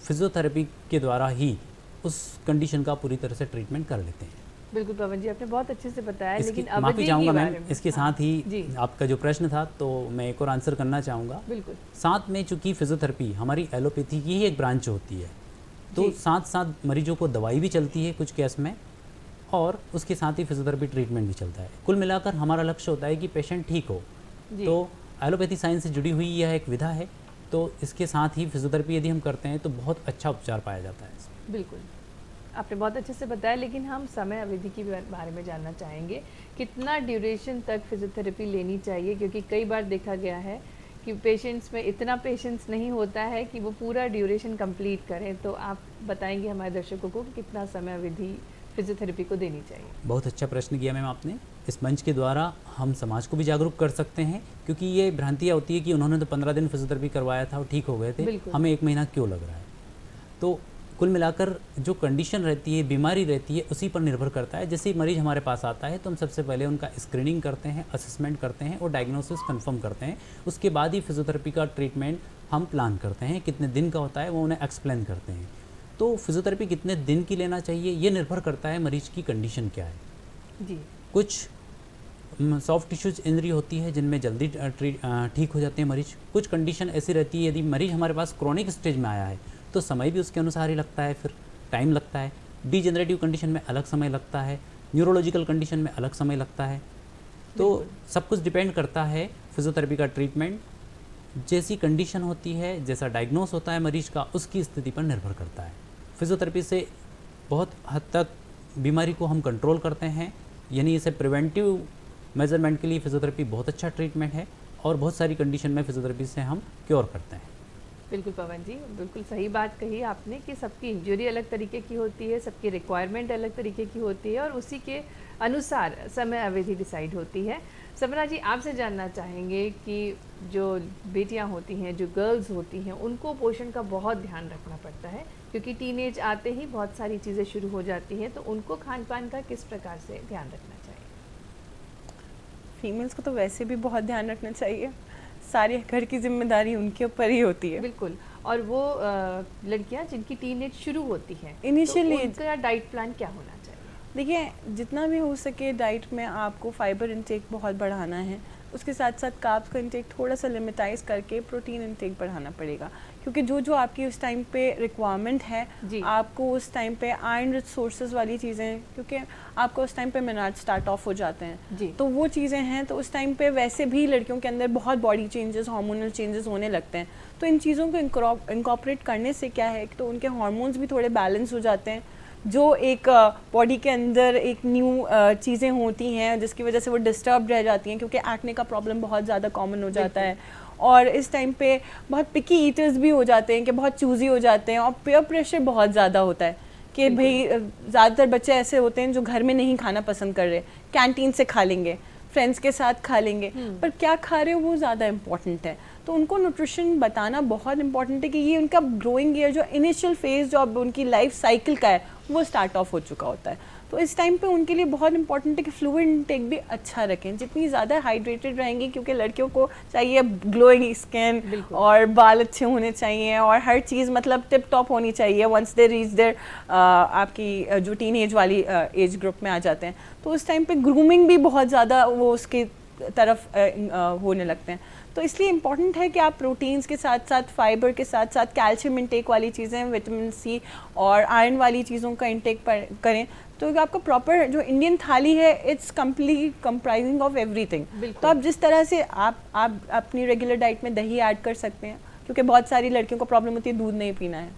फिजियोथेरेपी के द्वारा ही उस कंडीशन का पूरी तरह से ट्रीटमेंट कर लेते हैं। बिल्कुल पवन जी, आपने बहुत अच्छे से बताया। लेकिन माफ़ी चाहूँगा मैम, इसके साथ ही जी। आपका जो प्रश्न था तो मैं एक और आंसर करना चाहूँगा। बिल्कुल। साथ में चूँकि फिजियोथेरेपी हमारी एलोपैथी की ही एक ब्रांच होती है, तो साथ साथ मरीजों को दवाई भी चलती है कुछ केस में, और उसके साथ ही फिजियोथेरेपी ट्रीटमेंट भी चलता है। कुल मिलाकर हमारा लक्ष्य होता है कि पेशेंट ठीक हो। तो एलोपैथी साइंस से जुड़ी हुई यह एक विधा है, तो इसके साथ ही फिजियोथेरेपी यदि हम करते हैं तो बहुत अच्छा उपचार पाया जाता है। बिल्कुल, आपने बहुत अच्छे से बताया। लेकिन हम समय अवधि के बारे में जानना चाहेंगे, कितना ड्यूरेशन तक फिजियोथेरेपी लेनी चाहिए? क्योंकि कई बार देखा गया है कि पेशेंट्स में इतना पेशेंस नहीं होता है कि वो पूरा ड्यूरेशन कंप्लीट करें। तो आप बताएंगे हमारे दर्शकों को कि कितना समय अवधि फिजियोथेरेपी को देनी चाहिए? बहुत अच्छा प्रश्न किया मैम आपने। इस मंच के द्वारा हम समाज को भी जागरूक कर सकते हैं, क्योंकि ये भ्रांतियाँ होती है कि उन्होंने तो 15 दिन फिजियोथेरेपी करवाया था और ठीक हो गए थे, हमें 1 महीना क्यों लग रहा है। तो कुल मिलाकर जो कंडीशन रहती है, बीमारी रहती है, उसी पर निर्भर करता है। जैसे मरीज हमारे पास आता है तो हम सबसे पहले उनका स्क्रीनिंग करते हैं, असेसमेंट करते हैं और डायग्नोसिस कंफर्म करते हैं। उसके बाद ही फिजियोथेरेपी का ट्रीटमेंट हम प्लान करते हैं। कितने दिन का होता है वो उन्हें एक्सप्लेन करते हैं। तो फिजियोथेरेपी कितने दिन की लेना चाहिए ये निर्भर करता है मरीज की कंडीशन क्या है। जी। कुछ सॉफ्ट टिश्यूज इंजरी होती है जिनमें जल्दी ठीक हो जाते हैं मरीज। कुछ कंडीशन ऐसी रहती है, यदि मरीज हमारे पास क्रॉनिक स्टेज में आया है तो समय भी उसके अनुसार ही लगता है, फिर टाइम लगता है। डीजेनरेटिव कंडीशन में अलग समय लगता है, न्यूरोलॉजिकल कंडीशन में अलग समय लगता है। तो सब कुछ डिपेंड करता है फिजियोथेरेपी का ट्रीटमेंट जैसी कंडीशन होती है, जैसा डायग्नोस होता है मरीज का, उसकी स्थिति पर निर्भर करता है। फिजियोथेरेपी से बहुत हद तक बीमारी को हम कंट्रोल करते हैं, यानी इसे प्रिवेंटिव मेजरमेंट के लिए फिजियोथेरेपी बहुत अच्छा ट्रीटमेंट है और बहुत सारी कंडीशन में फिजियोथेरेपी से हम क्योर करते हैं। बिल्कुल पवन जी, बिल्कुल सही बात कही आपने कि सबकी इंजरी अलग तरीके की होती है, सबकी रिक्वायरमेंट अलग तरीके की होती है और उसी के अनुसार समय अवधि डिसाइड होती है। समरा जी, आपसे जानना चाहेंगे कि जो बेटियां होती हैं, जो गर्ल्स होती हैं, उनको पोषण का बहुत ध्यान रखना पड़ता है क्योंकि टीनेज आते ही बहुत सारी चीज़ें शुरू हो जाती हैं, तो उनको खान पान का किस प्रकार से ध्यान रखना चाहिए? फीमेल्स को तो वैसे भी बहुत ध्यान रखना चाहिए, सारी घर की जिम्मेदारी उनके ऊपर ही होती है। बिल्कुल। और वो लड़कियां जिनकी टीनेज शुरू होती है, Initially- तो उनका डाइट प्लान क्या होना चाहिए? देखिए, जितना भी हो सके डाइट में आपको फाइबर इंटेक बहुत बढ़ाना है, उसके साथ साथ कार्ब्स का इंटेक थोड़ा सा लिमिटाइज करके प्रोटीन इंटेक बढ़ाना पड़ेगा, क्योंकि जो जो आपकी उस टाइम पे रिक्वायरमेंट है, जी। आपको उस टाइम पे आयरन रिच सोर्सेज वाली चीज़ें, क्योंकि आपको उस टाइम पे मिनरल्स स्टार्ट ऑफ हो जाते हैं, जी। तो वो चीज़ें हैं, तो उस टाइम पे वैसे भी लड़कियों के अंदर बहुत बॉडी चेंजेस, हार्मोनल चेंजेस होने लगते हैं, तो इन चीज़ों को इंकॉर्पोरेट करने से क्या है कि तो उनके हार्मोन्स भी थोड़े बैलेंस हो जाते हैं, जो एक बॉडी के अंदर एक न्यू चीज़ें होती हैं जिसकी वजह से वो डिस्टर्ब रह जाती हैं, क्योंकि एक्ने का प्रॉब्लम बहुत ज़्यादा कॉमन हो जाता है और इस टाइम पे बहुत पिकी ईटर्स भी हो जाते हैं कि बहुत चूज़ी हो जाते हैं और पीयर प्रेशर बहुत ज़्यादा होता है कि भाई ज़्यादातर बच्चे ऐसे होते हैं जो घर में नहीं खाना पसंद कर रहे, कैंटीन से खा लेंगे, फ्रेंड्स के साथ खा लेंगे, पर क्या खा रहे हो वो ज़्यादा इम्पॉर्टेंट है। तो उनको न्यूट्रिशन बताना बहुत इंपॉर्टेंट है कि ये उनका ग्रोइंग ईयर, जो इनिशियल फेज जो अब उनकी लाइफ साइकिल का है, वो स्टार्ट ऑफ हो चुका होता है। तो इस टाइम पे उनके लिए बहुत इंपॉर्टेंट है कि फ्लूइड इंटेक भी अच्छा रखें, जितनी ज़्यादा हाइड्रेटेड रहेंगी, क्योंकि लड़कियों को चाहिए ग्लोइंग स्किन और बाल अच्छे होने चाहिए और हर चीज़ मतलब टिप टॉप होनी चाहिए वंस दे रीच देयर आपकी जो टीन एज वाली एज ग्रुप में आ जाते हैं, तो उस टाइम पे ग्रूमिंग भी बहुत ज़्यादा वो उसकी तरफ होने लगते हैं। तो इसलिए इम्पॉर्टेंट है कि आप प्रोटीन्स के साथ साथ फाइबर के साथ साथ कैल्शियम इंटेक वाली चीज़ें, विटामिन सी और आयरन वाली चीज़ों का इंटेक करें, तो आपका प्रॉपर जो इंडियन थाली है, it's complete comprising of everything. तो आप जिस तरह से आप अपनी रेगुलर डाइट में दही ऐड कर सकते हैं, क्योंकि बहुत सारी लड़कियों को प्रॉब्लम होती है दूध नहीं पीना है,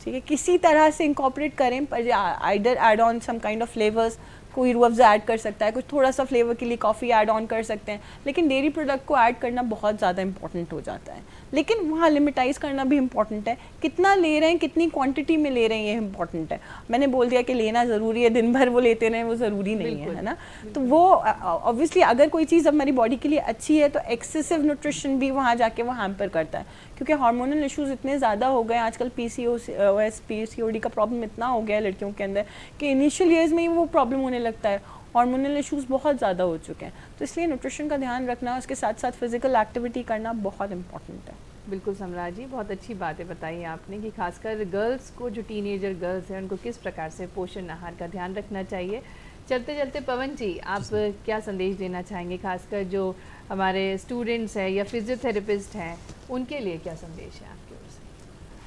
ठीक है, किसी तरह से इंकॉर्पोरेट करें, पर either add on some kind of flavours, कोई रूह अफ़ज़ा ऐड कर सकता है, कुछ थोड़ा सा फ्लेवर के लिए कॉफ़ी ऐड ऑन कर सकते हैं, लेकिन डेयरी प्रोडक्ट को ऐड करना बहुत ज़्यादा इंपॉर्टेंट हो जाता है। लेकिन वहाँ लिमिटाइज़ करना भी इम्पॉर्टेंट है, कितना ले रहे हैं, कितनी क्वांटिटी में ले रहे हैं, ये इंपॉर्टेंट है। मैंने बोल दिया कि लेना ज़रूरी है, दिन भर वो लेते रहें, वो ज़रूरी नहीं है ना। तो वो ऑब्वियसली अगर कोई चीज़ हमारी बॉडी के लिए अच्छी है, तो एक्सेसिव न्यूट्रिशन भी वहाँ जाके वो हैम्पर करता है, क्योंकि हार्मोनल इश्यूज़ इतने ज़्यादा हो गए आजकल, PCOS PCOD का प्रॉब्लम इतना हो गया है लड़कियों के अंदर कि इनिशियल ईयर्स में ही वो प्रॉब्लम होने लगता है, हार्मोनल इश्यूज़ बहुत ज़्यादा हो चुके हैं। तो इसलिए न्यूट्रिशन का ध्यान रखना, उसके साथ साथ फिजिकल एक्टिविटी करना बहुत इंपॉर्टेंट है। बिल्कुल सम्राट जी, बहुत अच्छी बातें बताई आपने कि खासकर गर्ल्स को, जो टीनेजर गर्ल्स हैं, उनको किस प्रकार से पोषण आहार का ध्यान रखना चाहिए। चलते चलते पवन जी, आप क्या संदेश देना चाहेंगे, खासकर जो हमारे स्टूडेंट्स हैं या फिजियोथेरेपिस्ट हैं, उनके लिए क्या संदेश है आपकी ओर से?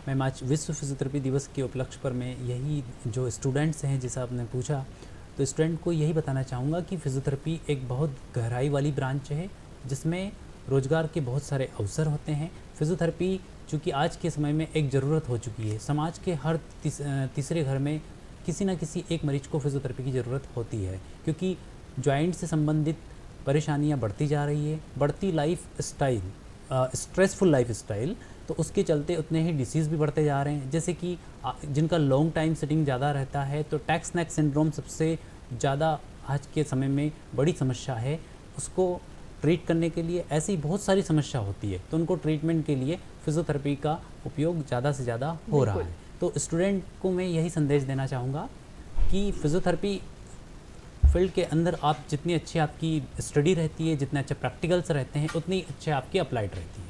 मैम, आज विश्व फिजियोथेरेपी दिवस के उपलक्ष्य पर मैं यही, जो स्टूडेंट्स हैं जैसा आपने पूछा, तो स्टूडेंट को यही बताना चाहूँगा कि फिजियोथेरेपी एक बहुत गहराई वाली ब्रांच है, जिसमें रोज़गार के बहुत सारे अवसर होते हैं। फिजियोथेरेपी चूँकि आज के समय में एक ज़रूरत हो चुकी है, समाज के हर तीसरे घर में किसी न किसी एक मरीज को फिजियोथेरेपी की ज़रूरत होती है, क्योंकि जॉइंट से संबंधित परेशानियाँ बढ़ती जा रही है, बढ़ती life style, stressful life style, तो उसके चलते उतने ही डिसीज़ भी बढ़ते जा रहे हैं। जैसे कि जिनका लॉन्ग टाइम सिटिंग ज़्यादा रहता है, तो टैक्स नेक सिंड्रोम सबसे ज़्यादा आज के समय में बड़ी समस्या है। उसको ट्रीट करने के लिए ऐसी बहुत सारी समस्या होती है, तो उनको ट्रीटमेंट के लिए फिजियोथेरेपी का उपयोग ज़्यादा से ज़्यादा हो रहा है। तो स्टूडेंट को मैं यही संदेश देना चाहूँगा कि फिजियोथेरेपी फील्ड के अंदर आप जितनी अच्छी आपकी स्टडी रहती है, जितने अच्छे प्रैक्टिकल्स रहते हैं, उतनी अच्छे आपकी अप्लाइड रहती है।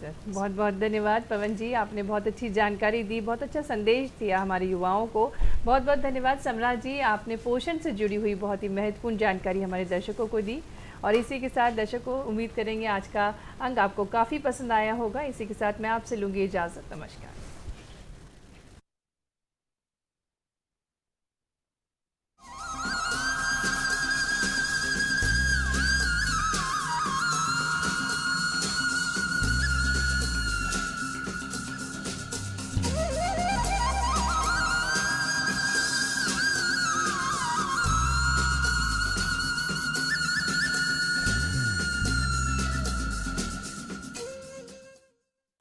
सर, बहुत बहुत धन्यवाद पवन जी, आपने बहुत अच्छी जानकारी दी, बहुत अच्छा संदेश दिया हमारे युवाओं को। बहुत बहुत धन्यवाद सम्राट जी, आपने पोषण से जुड़ी हुई बहुत ही महत्वपूर्ण जानकारी हमारे दर्शकों को दी। और इसी के साथ दर्शकों, उम्मीद करेंगे आज का अंक आपको काफ़ी पसंद आया होगा। इसी के साथ मैं आपसे लूँगी इजाज़त। नमस्कार।